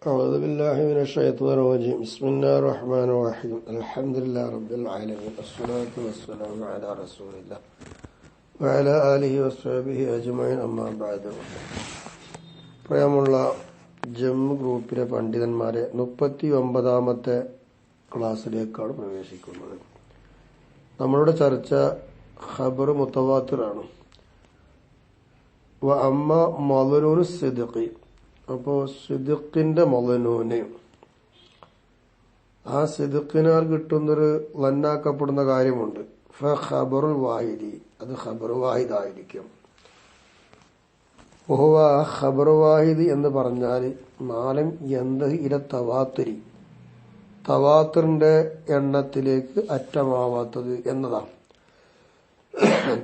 أعوذ بالله من الشيطان الرجيم بسم الله الرحمن الرحيم الحمد لله رب العالمين الصلاة والسلام على رسول الله وعلى آله وصحبه أجمعين أما بعد പ്രിയമുള്ള ജമ്മു ഗ്രൂപ്പിലെ പണ്ഡിതന്മാരെ 39ാമത്തെ ക്ലാസ്സിലേക്കാണ് പ്രവേശിക്കുന്നത്. നമ്മളുടെ ചർച്ച ഖബർ മുത്തവാത്തിറാണ്. വ അമ്മ മദ്നൂനു സിദ്ഖി, അപ്പോ സിദ്ഖിന്റെ മദ്നൂന്, ആ സിദ്ഖിനാൽ കിട്ടുന്നൊരു ലന്നാക്കപ്പെടുന്ന കാര്യമുണ്ട്. ഖബറുൽ വാഹിദി, അത് ഖബർ വാഹിദായിരിക്കും. വഹുവ ഖബർ വാഹിദ് എന്ന് പറഞ്ഞാൽ മാലം ഇല തവാത്തുരി, തവാത്തുറിന്റെ എണ്ണത്തിലേക്ക് അറ്റമാവാത്തത് എന്നതാണ്.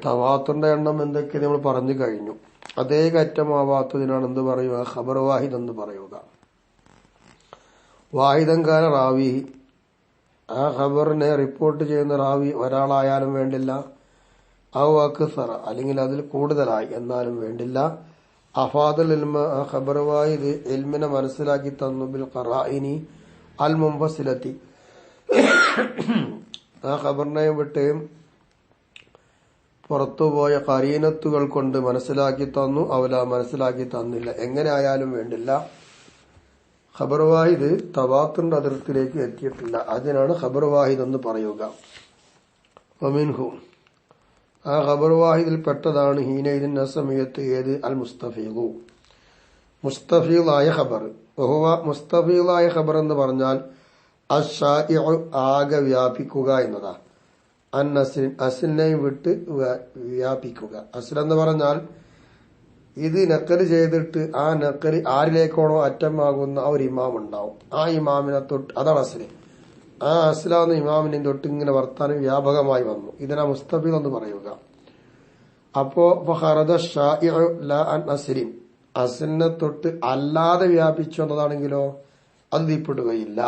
തവാത്തുറിന്റെ എണ്ണം എന്തൊക്കെ നമ്മൾ പറഞ്ഞു കഴിഞ്ഞു. അതേ അറ്റമാവാത്തതിനാണ് എന്ത് പറയുക? ഖബർ വാഹിദ് എന്ന് പറയുക. വാഹിദങ്കാന റാവി, ആ ഖബറിനെ റിപ്പോർട്ട് ചെയ്യുന്ന റാവി ഒരാളായാലും വേണ്ടില്ല. ഔ അക്സറ, അല്ലെങ്കിൽ അതിൽ കൂടുതലായി എന്നാലും വേണ്ടില്ല. അഫാദൽ ഇൽമ, ആ ഖബർ വാഹിദ് ഇൽമിനെ മനസ്സിലാക്കി തന്നു. ബിൽ ഖറാഇനി അൽ മുൻഫസിലത്തി, ആ ഖബറിനെ വിട്ട് പുറത്തുപോയ ഖരീനത്തുകൾ കൊണ്ട് മനസ്സിലാക്കി തന്നു. അവല മനസ്സിലാക്കി തന്നില്ല. എങ്ങനെ ആയാലും വേണ്ടില്ല. ഖബർ വാഹിദ് തവാത്തുറിന്റെ അതിർത്തിയിലേക്ക് എത്തിയിട്ടില്ല. അതിനാണ് ഖബർ വാഹിദ് എന്ന് പറയുക. വമിൻഹു, ആ ഖബർ വാഹിദിൽ പെട്ടതാണ് ഹീനയിദിൻ സമയത്ത് ഏത്? അൽ മുസ്തഫീദു, മുസ്തഫീദായ ഖബർ. ബഹുവ മുസ്തഫീദായ ഖബർ എന്ന് പറഞ്ഞാൽ അശ്ശാഇഉ, ആകെ വ്യാപിക്കുക എന്നതാ. അന്നസിൻ, അസിനെയും വിട്ട് വ്യാപിക്കുക. അസിൽ എന്ന് പറഞ്ഞാൽ ഇത് നക്കല് ചെയ്തിട്ട് ആ നക്കല് ആരിലേക്കാണോ അറ്റമാകുന്ന ആ ഒരു ഇമാം ഉണ്ടാവും. ആ ഇമാമിനെ തൊട്ട്, അതാണ് അസില്. ആ അസിലാവുന്ന ഇമാമിനെ തൊട്ട് ഇങ്ങനെ വർത്താനം വ്യാപകമായി വന്നു. ഇതിനാ മുസ്തഫീദ് എന്ന് പറയുക. അപ്പോ ഫഖറദ ഷാഇഉ ലാ അൻ അസ്ലിൻ, അസിലിനെ തൊട്ട് അല്ലാതെ വ്യാപിച്ചു എന്നതാണെങ്കിലോ അത് തീപ്പെടുകയില്ല.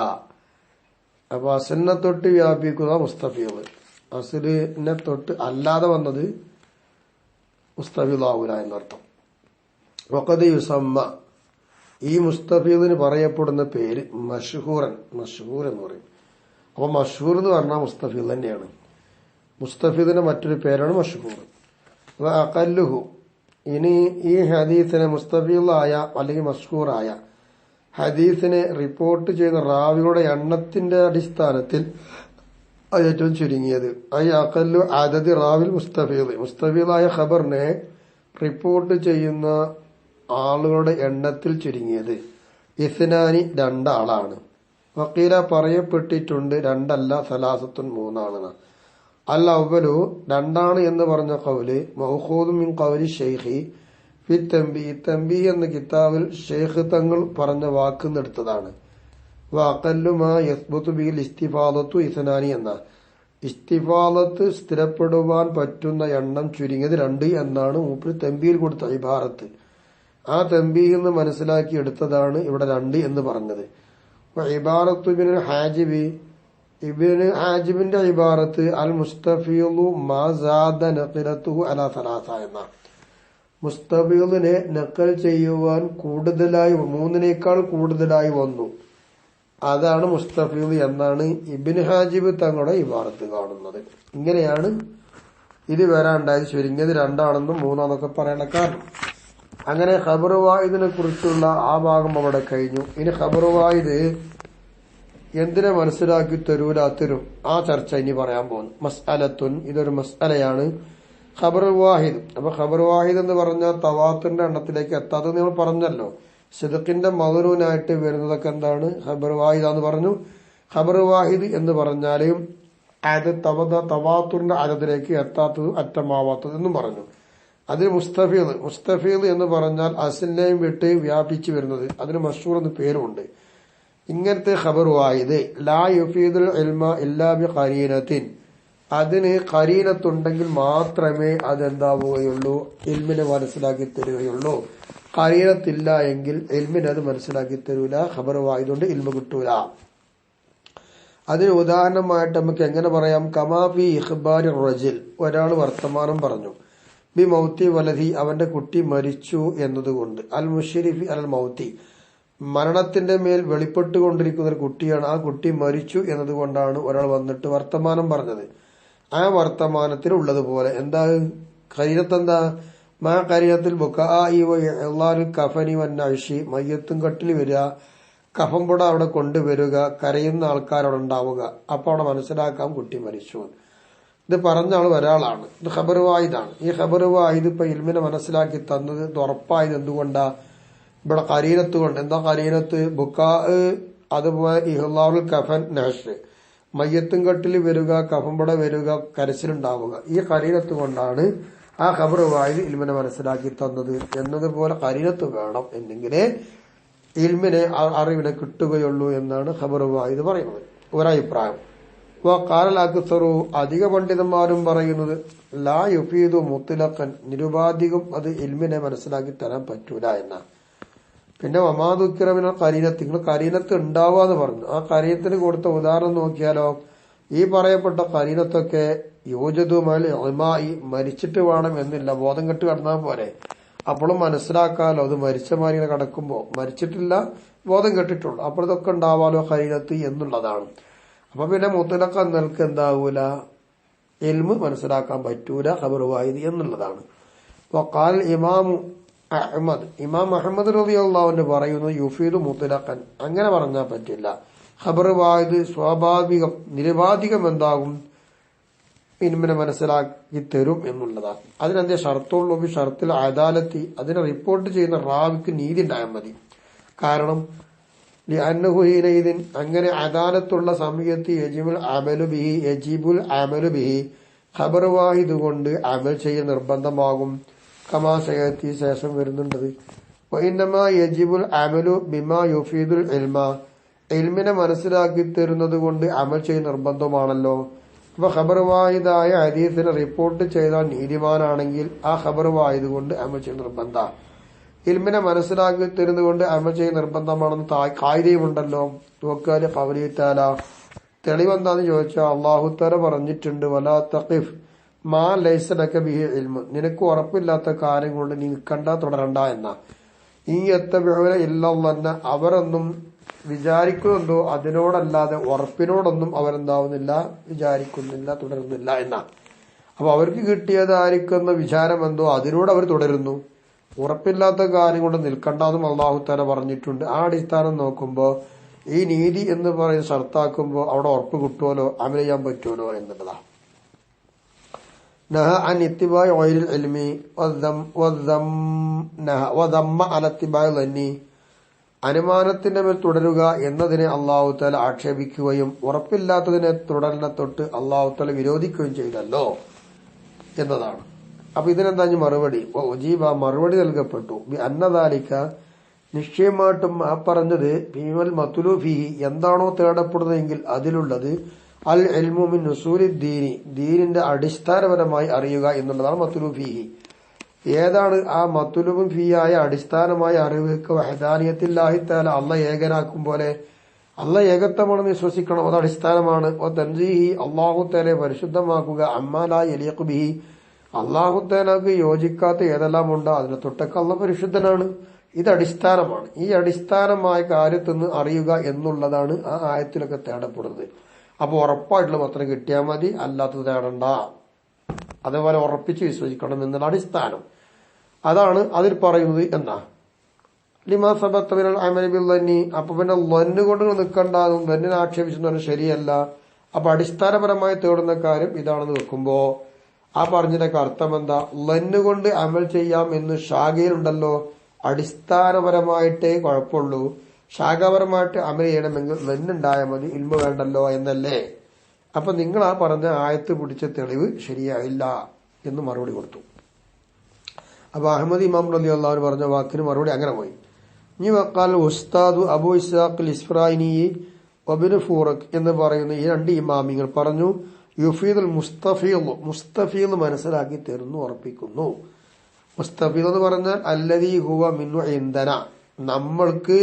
അപ്പൊ അസിലിനെ തൊട്ട് വ്യാപിക്കുക മുസ്തഫീദ്, അസിലിനെ തൊട്ട് അല്ലാതെ വന്നത് മുസ്തഫീദാവൂല എന്നർത്ഥം. വഖദ് യുസമ്മ, ഈ മുസ്തഫീദിന് പറയപ്പെടുന്ന പേര് മഷ്ഹൂറൻ, മഷ്ഹൂർ എന്ന് പറയും. അപ്പൊ മഷ്ഹൂർ എന്ന് പറഞ്ഞാൽ മുസ്തഫീദ് തന്നെയാണ്. മുസ്തഫീദിന്റെ മറ്റൊരു പേരാണ് മഷ്ഹൂർ. അഖല്ലുഹു, ഇനി ഈ ഹദീസിനെ മുസ്തഫീദായ അല്ലെങ്കിൽ മഷ്ഹൂറായ ഹദീസിനെ റിപ്പോർട്ട് ചെയ്യുന്ന റാവികളുടെ എണ്ണത്തിന്റെ അടിസ്ഥാനത്തിൽ അത് ഏറ്റവും ചുരുങ്ങിയത്. ഐ അഖല്ലു അദദി റാവിൽ മുസ്തഫീദ്, മുസ്തഫീദായ ഖബറിനെ റിപ്പോർട്ട് ചെയ്യുന്ന ആളുകളുടെ എണ്ണത്തിൽ ചുരുങ്ങിയത്. ഇസ്നാനി, രണ്ടാളാണ്. വക്കീല, പറയപ്പെട്ടിട്ടുണ്ട് രണ്ടല്ല, സലാസത്തുൻ, മൂന്നാണെന്ന്. അൽ അവലു, രണ്ടാണ് എന്ന് പറഞ്ഞ ഖൗല് മൗഖൂദും മിൻ ഖൗലി ശൈഖി ഫി തംബീഹ്, തംബീഹ് എന്ന കിതാബിൽ ശൈഖ് തങ്ങൾ പറഞ്ഞ വാക്കുന്നെടുത്തതാണ്. വഅഖല്ലു മാ യസ്ബുതു ബിൽ ഇസ്തിഫാദത്തു ഇസ്നാനി എന്ന, ഇസ്തിഫാദത്ത് സ്ഥിരപ്പെടുവാൻ പറ്റുന്ന എണ്ണം ചുരുങ്ങിയത് 2 എന്നാണ് മൂപ്പര് തംബീഹിൽ കൊടുത്ത ഇബാറത്ത്. ആ തംബീഹിൽ നിന്ന് മനസ്സിലാക്കി എടുത്തതാണ് ഇവിടെ 2 എന്ന് പറഞ്ഞത്. ഇബാറത്തു ഇബ്നുൽ ഹാജിബി, ഇബ്നു ഹാജിബിന്റെ ഇബാറത്ത് അൽ മുസ്തഫീദു മാ സാദ നഖലത്തുഹു അലാ സലാസ എന്ന, മുസ്തഫീദിനെ നഖൽ ചെയ്യുവാൻ കൂടുതലായി, 3നേക്കാൾ കൂടുതലായി വന്നു, അതാണ് മുസ്തഫീദ് എന്നാണ് ഇബ്നു ഹാജിബ് തങ്ങളുടെ ഇബാറത്ത് കാണുന്നത്. ഇങ്ങനെയാണ് ഇത് വരാണ്ടായത്. ചുരുങ്ങിയത് 2 ആണെന്നും 3 ആണെന്നൊക്കെ പറയണ കാരണം. അങ്ങനെ ഖബർ വാഹിദിനെ കുറിച്ചുള്ള ആ ഭാഗം അവിടെ കഴിഞ്ഞു. ഇനി ഖബർ വാഹിദ് എന്തിനെ മനസ്സിലാക്കി തരൂലാത്തരും ആ ചർച്ച ഇനി പറയാൻ പോകുന്നു. മസ്അലത്തുൻ, ഇതൊരു മസ്അലയാണ്. ഖബർ വാഹിദ്, അപ്പൊ ഖബർ വാഹിദ് എന്ന് പറഞ്ഞാൽ തവാത്തുറിന്റെ എണ്ണത്തിലേക്ക് എത്താത്തത് നിങ്ങൾ പറഞ്ഞല്ലോ. സിദ്ഖിന്റെ മദ്നൂനായിട്ട് വരുന്നതൊക്കെ എന്താണ്? ഖബർ വാഹിദാന്ന് പറഞ്ഞു. ഖബർ വാഹിദ് എന്ന് പറഞ്ഞാലും തവാത്തുറിന്റെ അദദിലേക്ക് എത്താത്തത്, അറ്റമാവാത്തത് എന്നും പറഞ്ഞു. അതിന് മുസ്തഫീദ്, മുസ്തഫീദ് എന്ന് പറഞ്ഞാൽ അസിലിനെയും വിട്ട് വ്യാപിച്ചു വരുന്നത്, അതിന് മഷ്ഹൂർ എന്ന് പേരുമുണ്ട്. ഇങ്ങനത്തെ ഖബർ വാഹിദ് ലാ യുഫീദുൽ ഇൽമ ഇല്ലാ ബി ഖരീനത്തിൻ, അതിന് ഖരീനത്തുണ്ടെങ്കിൽ മാത്രമേ അതെന്താവുകയുള്ളൂ? ഇൽമിനെ മനസ്സിലാക്കി തരികയുള്ളൂ. ഖരീനത്തില്ല എങ്കിൽ ഇൽമിനെ അത് മനസ്സിലാക്കി തരൂല. ഖബർ വാഹിദ് കൊണ്ട് ഇൽമ കിട്ടൂല. അതിന് ഉദാഹരണമായിട്ട് നമുക്ക് എങ്ങനെ പറയാം? കമാഫി ഇഖ്ബാരി റജുൽ, ഒരാൾ വർത്തമാനം പറഞ്ഞു. ബി മൗത്തി വലതി, അവന്റെ കുട്ടി മരിച്ചു എന്നതുകൊണ്ട്. അൽ മുശ്രിഫി അൽ മൗത്തി, മരണത്തിന്റെ മേൽ വെളിപ്പെട്ടുകൊണ്ടിരിക്കുന്ന ഒരു കുട്ടിയാണ്. ആ കുട്ടി മരിച്ചു എന്നതുകൊണ്ടാണ് ഒരാൾ വന്നിട്ട് വർത്തമാനം പറഞ്ഞത്. ആ വർത്തമാനത്തിൽ ഉള്ളതുപോലെ എന്താ കരീനത്തെന്താ മാ കരീനത്തിൽ കഫനി വന്നഴി മയ്യത്തും കട്ടിൽ വരിക, കഫം കൂടെ അവിടെ കൊണ്ടുവരിക, കരയുന്ന ആൾക്കാരവിടെ ഉണ്ടാവുക. അപ്പൊ അവിടെ മനസ്സിലാക്കാം കുട്ടി മരിച്ചു. ഇത് പറഞ്ഞ ആൾ ഒരാളാണ്. ഇത് ഖബർ വായിദാണ്. ഈ ഖബർ വായിദ് ഇപ്പൊ ഇൽമിനെ മനസ്സിലാക്കി തന്നത് ഇത് ഉറപ്പായത് എന്തുകൊണ്ടാ? ഇവിടെ കരീനത്ത് കൊണ്ട്. എന്താ കരീനത്ത്? ബുക്കാ, അതുപോലെ ഇഹ്ലാറുൽ കഫൻ നഹ്ഷ്, മയ്യത്തും കട്ടിൽ വരിക, കഫംപട വരിക, കരച്ചിലുണ്ടാവുക. ഈ കരീനത്ത് കൊണ്ടാണ് ആ ഖബർ വായിദ് ഇൽമിനെ മനസ്സിലാക്കി തന്നത്. എന്നതുപോലെ കരീനത്ത് വേണം എന്നെങ്കിലേ ഇൽമിനെ അറിവിനെ കിട്ടുകയുള്ളൂ എന്നാണ് ഖബർ വായിദ് പറയുന്നത്. ഒരഭിപ്രായം. കാലലാക്കുസറു അധിക പണ്ഡിതന്മാരും പറയുന്നത് ലാ യുഫീദു മുത്തലഖൻ നിരുപാധികം അത് ഇൽമിനെ മനസ്സിലാക്കി തരാൻ പറ്റൂല എന്നാണ്. പിന്നെ വമാദുക്കിറമിന കരീനത്ത്, നിങ്ങൾ കരീനത്ത് ഉണ്ടാവാന്ന് പറഞ്ഞു. ആ കരീനത്തിന് കൊടുത്ത ഉദാഹരണം നോക്കിയാലോ, ഈ പറയപ്പെട്ട കരീനത്തൊക്കെ യോജതുമായി ഒമായി മരിച്ചിട്ട് വേണം എന്നില്ല, ബോധം കെട്ട് കടന്നാൽ പോരെ. അപ്പോഴും മനസ്സിലാക്കാലോ അത് മരിച്ച മാതിരി കിടക്കുമ്പോ മരിച്ചിട്ടില്ല, ബോധം കെട്ടിട്ടുള്ളൂ. അപ്പോൾ ഇതൊക്കെ ഉണ്ടാവാലോ കരീനത്ത് എന്നുള്ളതാണ്. അപ്പൊ പിന്നെ മുത്തലഖ നിൽക്ക് എന്താവൂല, ഇൽമ് മനസ്സിലാക്കാൻ പറ്റൂല ഖബർ വായിദ് എന്നുള്ളതാണ്. വഖാൽ ഇമാമു അഹ്മദ്, ഇമാം അഹമ്മദ് റളിയല്ലാഹു അൻഹു പറയുന്നു യുഫീദു മുത്തലഖൻ, അങ്ങനെ പറഞ്ഞാൽ പറ്റില്ല. ഖബർ വായിദ് സ്വാഭാവികം നിരുപാധികം എന്താകും, ഇൽമിനെ മനസ്സിലാക്കി തരും എന്നുള്ളതാണ്. അതിനെന്തേ ഷർത്തുള്ളൂ? ഷർത്തിൽ അദാലത്തി, അതിനെ റിപ്പോർട്ട് ചെയ്യുന്ന റാവിക്ക് നീതി ഉണ്ടായാൽ മതി. കാരണം അങ്ങനെ അദാലത്തുള്ള സമയത്ത് യജിബുൽ അമലു ബിഹി ഖബർ വാഹിദ് കൊണ്ട് അമൽ ചെയ്യ നിർബന്ധമാകും. കമാ സയത്തി ശേഷം വരുന്നുണ്ടത്. വഇന്നമാ യജിബുൽ അമലു ബിമാ യുഫീദുൽ ഇൽമ, ഇൽമിനെ മനസ്സിലാക്കി തരുന്നത് കൊണ്ട് അമൽ ചെയ്യ നിർബന്ധമാണല്ലോ. അപ്പൊ ഖബർ വാഹിദായ ഹദീസിനെ റിപ്പോർട്ട് ചെയ്താൽ നീതിമാനാണെങ്കിൽ ആ ഖബർ വാഹിദ് കൊണ്ട് അമൽ ചെയ്യ നിർബന്ധ. ഇൽമിനെ മനസ്സിലാക്കി തരുന്നത് കൊണ്ട് അമൽ ചെയ്യ നിർബന്ധമാണെന്ന് കായികയുമുണ്ടല്ലോ. നോക്കാല് ഖൗലിത്താല, തെളിവെന്താന്ന് ചോദിച്ചാൽ അല്ലാഹു തആല പറഞ്ഞിട്ടുണ്ട് വലാ തഖിഫ് മാ ലൈസ ലക ബിഹി ഇൽമ്, നിനക്ക് ഉറപ്പില്ലാത്ത കാര്യം കൊണ്ട് നീ നിൽക്കണ്ട, തുടരണ്ട എന്ന. ഈ യത്തബിഉന ഇല്ലല്ലാഹ്, അവരൊന്നും വിചാരിക്കുന്നുണ്ടോ അതിനോടല്ലാതെ ഉറപ്പിനോടൊന്നും അവരെന്താവുന്നില്ല, വിചാരിക്കുന്നില്ല, തുടരുന്നില്ല എന്ന. അപ്പൊ അവർക്ക് കിട്ടിയതായിരിക്കുന്ന വിചാരം എന്തോ അതിനോട് അവർ തുടരുന്നു. ഉറപ്പില്ലാത്ത കാര്യം കൊണ്ട് നിൽക്കണ്ടെന്നും അല്ലാഹു തആല പറഞ്ഞിട്ടുണ്ട്. ആ അടിസ്ഥാനം നോക്കുമ്പോ ഈ നീതി എന്ന് പറയുന്ന ഷർത്താക്കുമ്പോ അവിടെ ഉറപ്പ് കിട്ടുമല്ലോ, അമൽ ചെയ്യാൻ പറ്റുമല്ലോ എന്നുള്ളതാണ്. നഹ അൻ ഇത്തിബാഇ ഗൈരിൽ ഇൽമി വദമ്മ അല ഇത്തിബാഇ ദന്നി, അനുമാനത്തിന്റെ മേൽ തുടരുക എന്നതിനെ അല്ലാഹു തആല ആക്ഷേപിക്കുകയും ഉറപ്പില്ലാത്തതിനെ തുടരലിനെ തൊട്ട് അല്ലാഹു തആല വിരോധിക്കുകയും ചെയ്തല്ലോ എന്നതാണ്. അപ്പൊ ഇതിനെന്താ മറുപടി? മറുപടി നൽകപ്പെട്ടു. അന്നദാലിക, നിശ്ചയമായിട്ടും ആ പറഞ്ഞത് ഫീമൽ മത്ലൂഫിഹി, എന്താണോ തേടപ്പെടുന്നതെങ്കിൽ അതിലുള്ളത് അൽ ഇൽമു മിൻ ഉസൂലിദ്ദീനി, ദീനിന്റെ അടിസ്ഥാനപരമായി അറിയുക എന്നുള്ളതാണ് മത്ലൂഫിഹി. ഏതാണ് ആ മത്ലൂബും ഫീയായ അടിസ്ഥാനമായ അറിവ്? വഹദാനിയത്തില്ലാഹി തആല, അല്ലാഹ് ഏകനാക്കും പോലെ അല്ലാഹ് ഏകത്വമാണെന്ന് വിശ്വസിക്കണം, അത് അടിസ്ഥാനമാണ്. തൻസീഹി, അല്ലാഹു തആലയെ പരിശുദ്ധമാക്കുക, അമ്മാ ലാ യലീഖു ബിഹി, അല്ലാഹു തആലക്ക് യോജിക്കാത്ത ഏതെല്ലാം ഉണ്ടോ അതിനെ തൊട്ടൊക്കെ അല്ലാഹ് പരിശുദ്ധനാണ്. ഇത് അടിസ്ഥാനമാണ്. ഈ അടിസ്ഥാനമായ കാര്യത്തിൽ അറിയുക എന്നുള്ളതാണ് ആ ആയത്തിലൊക്കെ തേടപ്പെടുന്നത്. അപ്പൊ ഉറപ്പായിട്ടുള്ള മാത്രം കിട്ടിയാൽ മതി, അല്ലാത്തത് തേടണ്ട. അതേപോലെ ഉറപ്പിച്ച് വിശ്വസിക്കണം എന്നുള്ള അടിസ്ഥാനം അതാണ് അതിൽ പറയുന്നത് എന്നാ. ലിമാ സബത്ത മിനൽ അമലി ബിൽ ദന്നി, അപ്പൊ പിന്നെ ലന്ന് കൊണ്ട് നിൽക്കണ്ടാന്നും ദന്നിനെ ആക്ഷേപിച്ചെന്ന് പറഞ്ഞാൽ ശരിയല്ല. അപ്പൊ അടിസ്ഥാനപരമായി തേടുന്ന കാര്യം ഇതാണെന്ന് വെക്കുമ്പോ ആ പറഞ്ഞതിന്റെ അർത്ഥം എന്താ? ലന്ന് കൊണ്ട് അമൽ ചെയ്യാം എന്ന് ശാഖയിലുണ്ടല്ലോ, അടിസ്ഥാനപരമായിട്ടേ കുഴപ്പമുള്ളൂ, ശാഖാപരമായിട്ട് അമൽ ചെയ്യണമെങ്കിൽ ലന്നുണ്ടായാൽ മതി, ഇൽമ വേണ്ടല്ലോ എന്നല്ലേ. അപ്പൊ നിങ്ങൾ ആ പറഞ്ഞ ആയത്ത് പിടിച്ച തെളിവ് ശരിയായില്ല എന്ന് മറുപടി കൊടുത്തു. അപ്പൊ അഹമ്മദ് ഇമാം റളിയല്ലാഹു അൻഹു പറഞ്ഞ വാക്കിന് മറുപടി അങ്ങനെ പോയി. ഇനി വഖാൽ ഉസ്താദു അബൂ ഇസ്ഹാഖ് ഇസ്ഫറായിനി വബ്നു ഫൂറഖ് എന്ന് പറയുന്ന ഈ രണ്ട് ഇമാമിങ്ങൾ പറഞ്ഞു യുഫീദുൽ മുസ്തഫീൽ മനസ്സിലാക്കി തരുന്നു, ഉറപ്പിക്കുന്നു. മുസ്തഫീൽ എന്ന് പറഞ്ഞാൽ അല്ലദീ ഹുവ മിൻഹു ഇൻദന, നമ്മൾക്ക്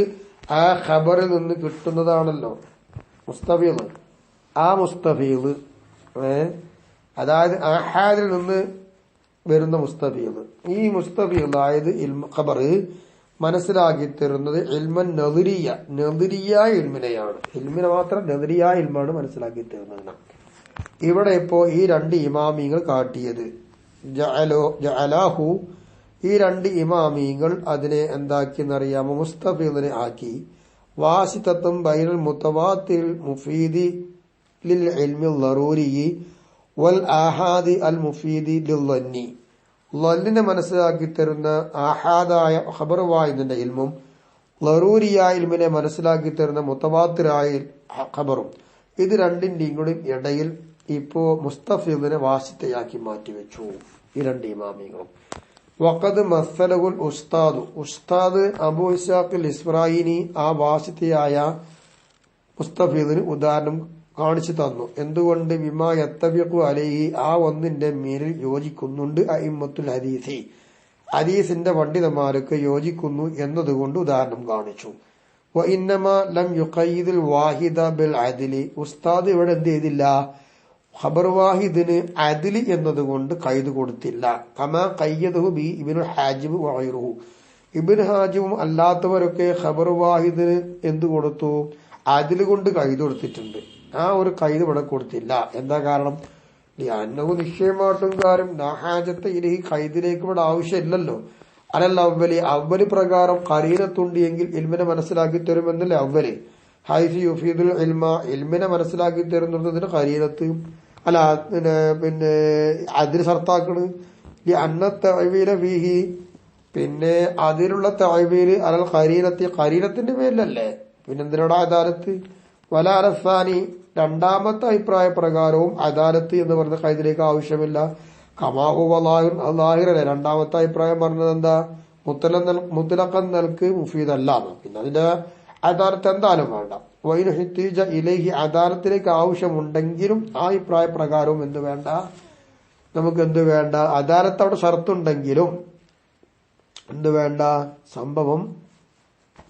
ആ ഖബറിൽ നിന്ന് കിട്ടുന്നതാണല്ലോ മുസ്തഫീൽ. ആ മുസ്തഫീൽ അതായത് അഹാദിൽ നിന്ന് വരുന്ന മുസ്തഫീൽ. ഈ മുസ്തഫീൽ അതായത് ഖബർ മനസ്സിലാക്കി തരുന്നത് ഇൽമൻ നദിരിയായ ഇൽമിനെയാണ്. ഇൽമിനെ മാത്രം നദിരിയായ ഇൽമാണ് മനസ്സിലാക്കി തരുന്നത്. ഇവിടെ ഇപ്പോ ഈ രണ്ട് ഇമാമിങ്ങൾ കാട്ടിയത് ജഅലാഹു, ഈ രണ്ട് ഇമാമിങ്ങൾ അതിനെ എന്താക്കിയെന്നറിയാമോ? മുസ്തഫീദിനെ ആക്കി. വാസിതത്തും ബൈനൽ മുതവാത്തിൽ മുഫീദി ലിൽ ഇൽമി ളറൂരി വൽ ആഹാദി അൽ മുഫീദി ലിൽ ളന്നി. ളന്നിനെ മനസ്സിലാക്കി തരുന്ന ആഹാദായ ഖബർ വാഹിദിന്റെ ഇൽമും ളറൂരിയായ ഇൽമിനെ മനസ്സിലാക്കി തരുന്ന മുതവാത്തിറായ ഖബറും, ഇത് രണ്ടിന്റെയും കൂടി ഇടയിൽ ഇപ്പോ മുസ്തഫീദിനെ വാസിത്തയാക്കി മാറ്റിവെച്ചു ഈ രണ്ട് ഇമാമികളും. വഖദ് മസ്സലഹുൽ ഉസ്താദ് അബൂ ഇസ്ഹാഖ് ഇസ്ഫറായിനി ആ വാസിത്തയായ മുസ്തഫീദിന് ഉദാഹരണം കാണിച്ചു തന്നു. എന്തുകൊണ്ട്? ബിമാ യത്തഫിഖു അലൈഹി, ആ ഒന്നിന്റെ മേലിൽ യോജിക്കുന്നുണ്ട്. അഇമ്മത്തുൽ ഹദീസി, ഹദീസിന്റെ പണ്ഡിതന്മാർക്ക് യോജിക്കുന്നു എന്നതുകൊണ്ട് ഉദാഹരണം കാണിച്ചു. വ ഇന്നമാ ലം യുഖയ്യിദുൽ വാഹിദ ബിൽ അദ്ലി, ഉസ്താദ് ഇവിടെ എന്ത് ചെയ്തില്ല? ഖബർ വാഹിദിന് അദ്ലി എന്നതുകൊണ്ട് ഖൈദ് കൊടുത്തില്ല. കമാ ഖയ്യദഹു ബി ഇബ്നുൽ ഹാജിബ് വഗൈറുഹു, ഇബ്നു ഹാജിബും അല്ലാത്തവരൊക്കെ ഖബർ വാഹിദിന് എന്ത് കൊടുത്തു? അദ്ലി കൊണ്ട് ഖൈദ് കൊടുത്തിട്ടുണ്ട്. ആ ഒരു ഖൈദ് ഇവിടെ കൊടുത്തില്ല. എന്താ കാരണം? അന്നഹു നിശ്ചയമായിട്ടും കാര്യം നാഹാജത്തെ ഇലഹി, ഖൈദിലേക്ക് ഇവിടെ ആവശ്യമില്ലല്ലോ. അലല്ല അവല് പ്രകാരം ഖരീനത്തുണ്ട് എങ്കിൽ ഇൽമിനെ മനസ്സിലാക്കി തരുമെന്നല്ലേ അവല്. ഹൈഫി യുഫീദുൽ ഇൽമ, ഇൽമിനെ മനസ്സിലാക്കി തരുന്നതിന് ഖരീനത്ത് അല്ല, പിന്നെ അതിന് സർത്താക്കണ്. അന്ന തഅവീല ഫീഹി, പിന്നെ അതിലുള്ള തഅവീല് അലൽ ഖരീനത്തി, ഖരീനത്തിന്റെ പേരിലല്ലേ. പിന്നെന്തിനാടാ അദാലത്ത്? വല അലസാനി, രണ്ടാമത്തെ അഭിപ്രായ പ്രകാരവും അദാലത്ത് എന്ന് പറഞ്ഞ ഖൈദിലേക്ക് ആവശ്യമില്ല. കമാഹു ലാഹിറല്ലേ. രണ്ടാമത്തെ അഭിപ്രായം പറഞ്ഞത് എന്താ? മുത്തലഖൻ നൽക്ക് മുഫീദല്ല. പിന്നെ അതിന്റെ അദാലത്ത് എന്തായാലും വേണ്ട. വൈനു ഹിത്തീജ ഇലൈഹി, അദാലത്തിലേക്ക് ആവശ്യമുണ്ടെങ്കിലും ആ അഭിപ്രായ പ്രകാരവും എന്ത് വേണ്ട? നമുക്ക് എന്ത് വേണ്ട? അദാലത്ത് അവിടെ ഷർത്തുണ്ടെങ്കിലും എന്ത് വേണ്ട? സംഭവം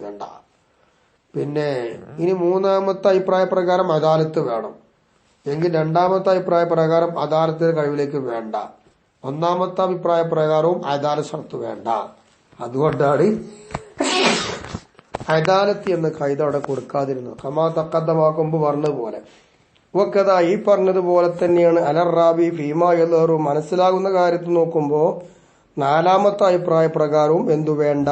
വേണ്ട. പിന്നെ ഇനി മൂന്നാമത്തെ അഭിപ്രായ പ്രകാരം അദാലത്ത് വേണം എങ്കിൽ രണ്ടാമത്തെ അഭിപ്രായ പ്രകാരം അദാലത്തിന്റെ കഴിവിലേക്ക് വേണ്ട. ഒന്നാമത്തെ അഭിപ്രായ പ്രകാരവും അദാലത്ത് ഷർത്ത് വേണ്ട. അതുകൊണ്ടാണ് അദാലത്ത് എന്ന ഖൈദ് അവിടെ കൊടുക്കാതിരുന്നത്. കമാ തഖദ്ദമാക്കുമ്പോ പറഞ്ഞതുപോലെ വക്കഥ, ഈ പറഞ്ഞതുപോലെ തന്നെയാണ് അലറാബി ഫീമാ യദ്ഹറു, മനസ്സിലാകുന്ന കാര്യത്തിൽ നോക്കുമ്പോ നാലാമത്തെ അഭിപ്രായ പ്രകാരവും എന്തു വേണ്ട?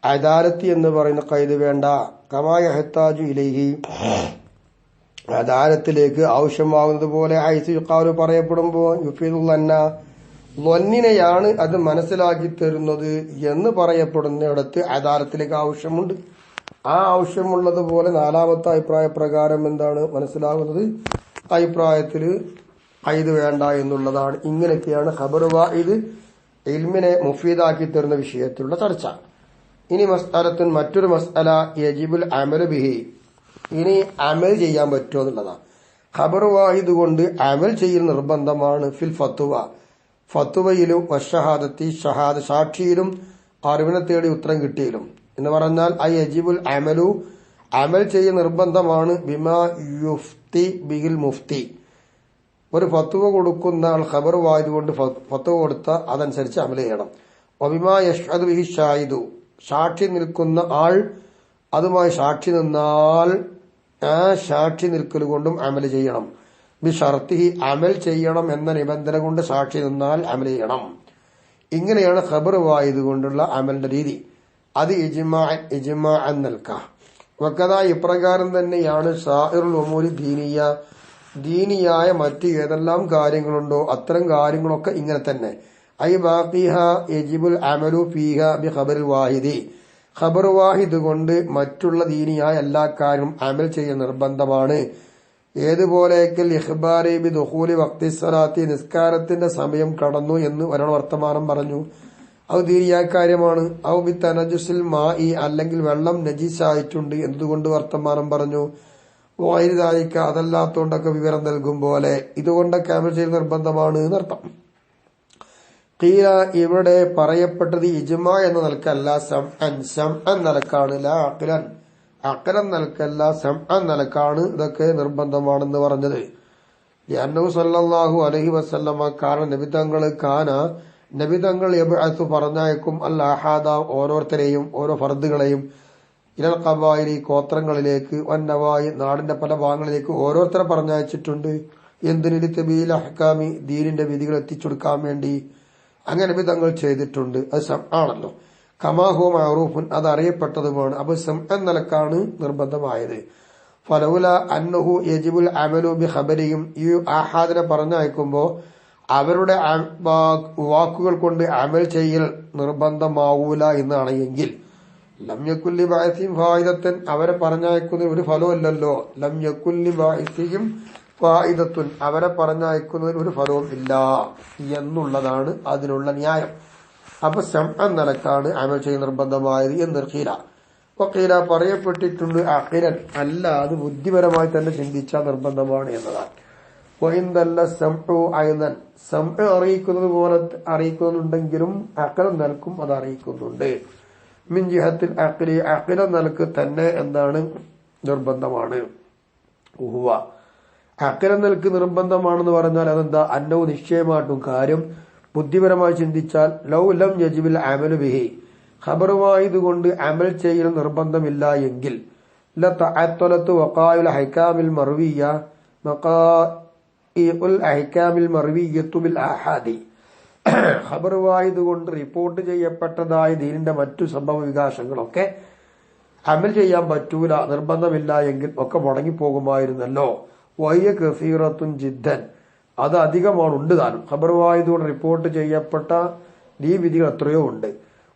അദാലത്ത് എന്ന് പറയുന്ന ഖൈദ് വേണ്ട. കമാ യഹ്താജു ഇലൈഹി, അദാലത്തിലേക്ക് ആവശ്യമാകുന്നത് പോലെ ഹൈസു യുഖാലു പറയപ്പെടുമ്പോ യുഫീദുൽ ലൊന്നിനെയാണ് അത് മനസ്സിലാക്കി തരുന്നത് എന്ന് പറയപ്പെടുന്നിടത്ത് അദാലത്തിലേക്ക് ആവശ്യമുണ്ട്. ആ ആവശ്യമുള്ളതുപോലെ നാലാമത്തെ അഭിപ്രായ പ്രകാരം എന്താണ് മനസ്സിലാകുന്നത്? അഭിപ്രായത്തില് ഖൈദ് വേണ്ട എന്നുള്ളതാണ്. ഇങ്ങനെയൊക്കെയാണ് ഖബർ വാഹിദ് ഇൽമിനെ മുഫീദാക്കി തരുന്ന വിഷയത്തിലുള്ള ചർച്ച. ഇനി മസ്അലത്തുൻ, മറ്റൊരു മസ്അല യജിബുൽ അമലു ബിഹി, ഇനി അമൽ ചെയ്യാൻ പറ്റുമോ എന്നുള്ളതാണ്. ഖബർ വാഹിദ് കൊണ്ട് അമൽ ചെയ്യൽ നിർബന്ധമാണ്. ഫിൽ ഫത്വ, ഫത്വയിലും വശഹാദത്തി, സാക്ഷിയിലും അറിവിനെ തേടി ഉത്തരം കിട്ടിയിലും എന്ന് പറഞ്ഞാൽ ഐ യജിബുൽ അമലു, അമൽ ചെയ്യൽ നിർബന്ധമാണ്. ബിമാ യുഫ്തി ബിഹിൽ മുഫ്തി, ഒരു ഫത്വ കൊടുക്കുന്ന ആൾ ഖബർ വാഹിദ് കൊണ്ട് ഫത്വ കൊടുത്ത അതനുസരിച്ച് അമൽ ചെയ്യണം. വബിമാ യഷ്ഹദു ബിഹി ഷാഹിദു, സാക്ഷി നിൽക്കുന്ന ആൾ അതുമായി സാക്ഷി നിന്നാൽ ആ സാക്ഷി നിൽക്കൽ കൊണ്ടും അമൽ ചെയ്യണം. ബി ഷർത്തിഹി, അമൽ ചെയ്യണം എന്ന നിബന്ധന കൊണ്ട് സാക്ഷി നിന്നാൽ അമൽ ചെയ്യണം. ഇങ്ങനെയാണ് ഖബർ വാഹിദ് കൊണ്ടുള്ള അമലിന്റെ രീതി. അത് ഇജ്മാ നൽകാം. വക്കഥ, ഇപ്രകാരം തന്നെയാണ് സായിറുൽ ഉമൂരി ദീനിയ, ദീനിയായ മറ്റ് ഏതെല്ലാം കാര്യങ്ങളുണ്ടോ അത്തരം കാര്യങ്ങളൊക്കെ ഇങ്ങനെ തന്നെ. ഐ ബാഖിഹ യജിബുൽ അമലു ഫീഹ ബി ഖബറിൽ വാഹിദി, ഖബർ വാഹിദ് കൊണ്ട് മറ്റുള്ള ദീനിയായ എല്ലാ കാര്യവും അമൽ ചെയ്യൽ നിർബന്ധമാണ്. ഏതുപോലെയൊക്കെ ഇഖ്ബാരി ബി ദുഖൂലി വഖ്തി സ്വലാത്തി, നിസ്കാരത്തിന്റെ സമയം കടന്നു എന്ന് ഒരാൾ വർത്തമാനം പറഞ്ഞു, അത് ദീനിയായ കാര്യമാണ്. ഔ ബി തനജുസിൽ മായി, അല്ലെങ്കിൽ വെള്ളം നജീസായിട്ടുണ്ട് എന്തുകൊണ്ട് വർത്തമാനം പറഞ്ഞു. വായിദായിക്ക, അതല്ലാത്തോണ്ടൊക്കെ വിവരം നൽകും പോലെ ഇതുകൊണ്ടൊക്കെ അമൽ ചെയ്യൽ നിർബന്ധമാണ് എന്നർത്ഥം. ഖീല, ഇവിടെ പറയപ്പെട്ടത് ഇജ്മാ എന്ന നിലക്കല്ല, സംഅൻ നിലക്കാണ്. ലാ അഖ്ലൻ, അഖ്ലൻ നിലക്കല്ല, സംഅൻ നിലക്കാണ് ഇതൊക്കെ നിർബന്ധമാണെന്ന് പറഞ്ഞത്. അന്നഹു സല്ലല്ലാഹു അലൈഹി വസല്ലമ കാന, നബി തങ്ങൾ കാന നബിതങ്ങൾ യബ്അസു പറഞ്ഞയക്കും അൽ അഹാദ ഓരോരുത്തരെയും ഓരോ ഫർദുകളെയും ഇലൽ ഖബായിലി ഗോത്രങ്ങളിലേക്ക് വന്നവായി നാടിന്റെ പല ഭാഗങ്ങളിലേക്ക് ഓരോരുത്തരെ പറഞ്ഞയച്ചിട്ടുണ്ട്. എന്തിനു തബീൽ അഹ്കാമി ദീനിന്റെ വിധികൾ എത്തിച്ചെടുക്കാൻ വേണ്ടി. അങ്ങനെ നബിതങ്ങൾ ചെയ്തിട്ടുണ്ട്. അത് ആണല്ലോ. കമാഹു മഅറൂഫുൻ അത് അറിയപ്പെട്ടതുമാണ്. അപ്പൊ എന്ന നിലക്കാണ് നിർബന്ധമായത്. ഫലൗല അന്നഹു യജിബുൽ അമലു ബി ഖബരിയും ഈ ആഹാദിനെ പറഞ്ഞയക്കുമ്പോ അവരുടെ വാക്കുകൾ കൊണ്ട് അമൽ ചെയ്യൽ നിർബന്ധമാവൂല എന്നാണ് എങ്കിൽ ലം യകുല്ലി ബഅസിൻ ഫായിദത്തൻ അവരെ പറഞ്ഞയക്കുന്നതിന് ഒരു ഫലവുമില്ലല്ലോ. ലം യകുല്ലി ബഅസിഹിം ഫായിദത്തുൻ അവരെ പറഞ്ഞയക്കുന്നതിന് ഒരു ഫലവും ഇല്ല എന്നുള്ളതാണ് അതിനുള്ള ന്യായം. അപ്പൊ സമഅൻ നിലക്കാണ് അമൽ ചെയ്യൽ നിർബന്ധമായത് എന്ന് ഖീല. വഖീല പറയപ്പെട്ടിട്ടുണ്ട് അഖിലൻ അല്ല അത് ബുദ്ധിപരമായി തന്നെ ചിന്തിച്ചാൽ നിർബന്ധമാണ് എന്നതാണ്. വഇൻദല്ല സമഉ അയ്ദൻ സമഉ അറിയിക്കുന്നത് പോലെ അറിയിക്കുന്നുണ്ടെങ്കിലും അഖലൻ നൽകും അത് അറിയിക്കുന്നുണ്ട്. മിൻ ജിഹത്തിൽ അഖ്ലി അഖില നൽക്ക് തന്നെ എന്താണ് നിർബന്ധമാണ്. ഉഹുവ അഖില നൽക്ക് നിർബന്ധമാണെന്ന് പറഞ്ഞാൽ അതെന്താ അന്നവും നിശ്ചയമായിട്ടും കാര്യം ബുദ്ധിപരമായി ചിന്തിച്ചാൽ ലൗ ലം യജിബിൽ അമലു ബിഹി ഖബറുമായതുകൊണ്ട് അമൽ ചെയ്യൽ നിർബന്ധമില്ല എങ്കിൽ ലതഅത്തലത്തു വഖായിൽ അഹ്കാമിൽ മർവിയ്യ മഖാഇഉൽ അഹ്കാമിൽ മർവിയ്യത്തു ബിൽ ആഹാദി ഖബറുമായതുകൊണ്ട് റിപ്പോർട്ട് ചെയ്യപ്പെട്ടതായ ദീനിന്റെ മറ്റു സംഭവ വികാസങ്ങളൊക്കെ അമൽ ചെയ്യാൻ പറ്റൂല നിർബന്ധമില്ല എങ്കിൽ ഒക്കെ മുടങ്ങിപ്പോകുമായിരുന്നല്ലോ. വയ്യ കസീറത്തുൻ ജിദ്ദൻ അത് അധികമാണ് ഉണ്ട് താനും. ഖബറുമായതുകൊണ്ട് റിപ്പോർട്ട് ചെയ്യപ്പെട്ട ഈ വിധികൾ എത്രയോ ഉണ്ട്.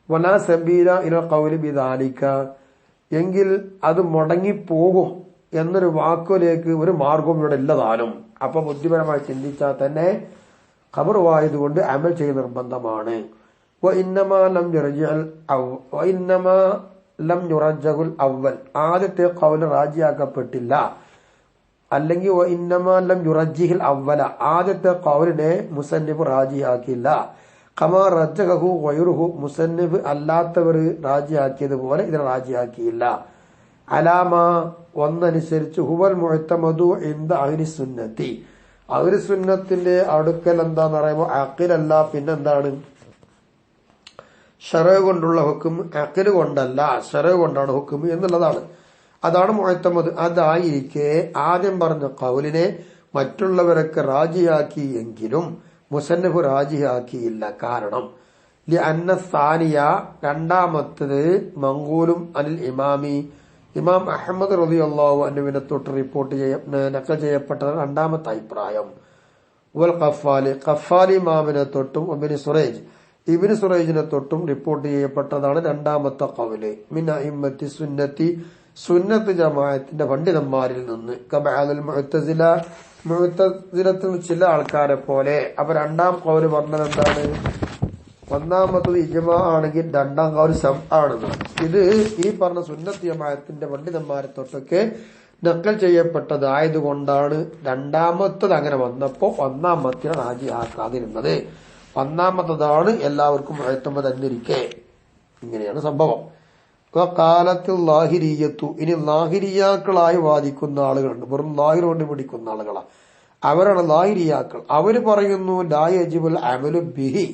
വലാ സബീല ഇല ഖൗലി ബിദാലിക എങ്കിൽ അത് മുടങ്ങിപ്പോകും എന്നൊരു വാക്കിലേക്ക് ഒരു മാർഗവും ഇവിടെ ഇല്ലതാനും. അപ്പൊ ബുദ്ധിപരമായി ചിന്തിച്ചാൽ തന്നെ ഖബറുമായതുകൊണ്ട് അമൽ ചെയ്യ നിർബന്ധമാണ്. ലം യുറജ്ജഹുൽ അവൽ ആദ്യത്തെ ഖൗല് റാജിയാക്കപ്പെട്ടില്ല. അല്ലെങ്കിൽ ലം യുറജ്ജിഹിൽ അവല ആദ്യത്തെ ഖൗലിനെ മുസന്നിഫ് റാജിയാക്കിയില്ല. ഖമാ റജ്ജഹു ഗൈറുഹു മുസന്നിഫ് അല്ലാത്തവർ റാജിയാക്കിയതുപോലെ ഇതിനെ റാജിയാക്കിയില്ല. അലാമ ഒന്നനുസരിച്ച് ഹുവൽ മുഅ്തമദു ഇൻദ അഹ്ലി സുന്നത്തി അഹ്ലി സുന്നത്തിന്റെ അടുക്കൽ എന്താന്ന് പറയുമ്പോൾ അഖിലല്ല പിന്നെന്താണ് ശറഅ് കൊണ്ടുള്ള ഹുക്ം അഖിൽ കൊണ്ടല്ല ശറഅ് കൊണ്ടാണ് ഹുക്ം എന്നുള്ളതാണ്. അതാണ് മുഅ്തമദ്. അതായിരിക്കെ ആദ്യം പറഞ്ഞ ഖൗലിനെ മറ്റുള്ളവരൊക്കെ റാജിയാക്കി എങ്കിലും മുസന്നിഫ് റാജിയാക്കിയില്ല. കാരണം ലിഅന്ന സാനിയ രണ്ടാമത്തത് മൻഖൂലും അനിൽ ഇമാമി ഇമാം അഹ്മദ് റളിയല്ലാഹു അൻഹുവിനെ തൊട്ട് റിപ്പോർട്ട് നഖൽ ചെയ്യപ്പെട്ടത് രണ്ടാമത്തെ അഭിപ്രായം. വൽ ഖഫാലി ഇമാമിനെ തൊട്ടും ഇബ്നു സുറൈജിനെ തൊട്ടും റിപ്പോർട്ട് ചെയ്യപ്പെട്ടതാണ് രണ്ടാമത്തെ ഖൗല്. മിൻ അഇമ്മത്തി സുന്നത്തി സുന്നത്ത് ജമാഅത്തിന്റെ പണ്ഡിതന്മാരിൽ നിന്ന് കബഅൽ മുഅ്തസിലത്തിൽ ചില ആൾക്കാരെ പോലെ. അപ്പൊ രണ്ടാം ഖൗല് പറഞ്ഞത് എന്താണ്? ഒന്നാമത്തത് ഇജ്മാ ആണെങ്കിൽ രണ്ടാം ഖൗല് സമആണെന്ന്. ഇത് ഈ പറഞ്ഞ സുന്നത്ത് ജമാഅത്തിന്റെ പണ്ഡിതന്മാരെ തൊട്ടൊക്കെ നക്കൽ ചെയ്യപ്പെട്ടതായതുകൊണ്ടാണ് രണ്ടാമത്തത് അങ്ങനെ വന്നപ്പോ ഒന്നാമത്തിനെ റാജിയാക്കാതിരുന്നത്. ഒന്നാമത്തതാണ് എല്ലാവർക്കും മുഅ്തമദ് എന്നിരിക്കെ. ഇങ്ങനെയാണ് സംഭവം. കാലത്തിൽ ലാഹിരിയത്തു ഇനി ലാഹിരിയാക്കളായി വാദിക്കുന്ന ആളുകളുണ്ട്. വെറും ലാഹിർ കൊണ്ട് പിടിക്കുന്ന ആളുകളാ അവരാണ് ലാഹിരിയാക്കൾ. അവര് പറയുന്നു ലാ യജിബുൽ അമലു ബിഹി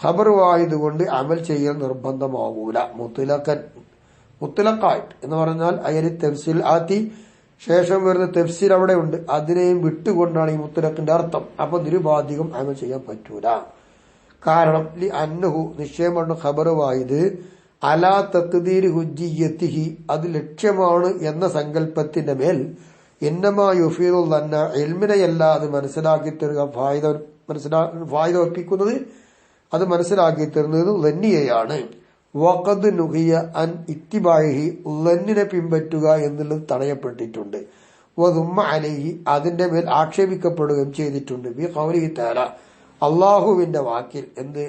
ഖബറുവായതുകൊണ്ട് അമൽ ചെയ്യൽ നിർബന്ധമാകൂല. മുത്തലഖായിട്ട് എന്ന് പറഞ്ഞാൽ അയരി തഫ്സീൽ ആത്തി ശേഷം വരുന്ന തഫ്സീൽ അവിടെ ഉണ്ട്. അതിനെയും വിട്ടുകൊണ്ടാണ് ഈ മുത്തലഖിന്റെ അർത്ഥം. അപ്പൊ നിരുപാധികം അമൽ ചെയ്യാൻ പറ്റൂല. കാരണം ലി അന്നഹു നിശ്ചയമാണ് ഖബറുവായത് അലാ തഖ്ദീർ ഹുജ്ജിയത്തിഹി അത് ലക്ഷ്യമാണ് എന്ന സങ്കല്പത്തിന്റെ മേൽ ഇന്നമാ യുഫീദു ലന്ന ഇൽമിനെയല്ല അത് മനസ്സിലാക്കി തരുക ഫായിദ ഒപ്പിക്കുന്നത് അത് മനസ്സിലാക്കി തരുന്നത് ലന്നിയെയാണ്. വഖദ് നുഹിയ അൻ ഇത്തിബാഇഹി ലന്നിനെ പിൻപറ്റുക എന്നുള്ളത് തടയപ്പെട്ടിട്ടുണ്ട്. വദുമ്മ അലൈഹി അതിന്റെ മേൽ ആക്ഷേപിക്കപ്പെടുകയും ചെയ്തിട്ടുണ്ട്. ബി ഖൗലിഹി തആല അല്ലാഹുവിന്റെ വാക്കിൽ എന്ത്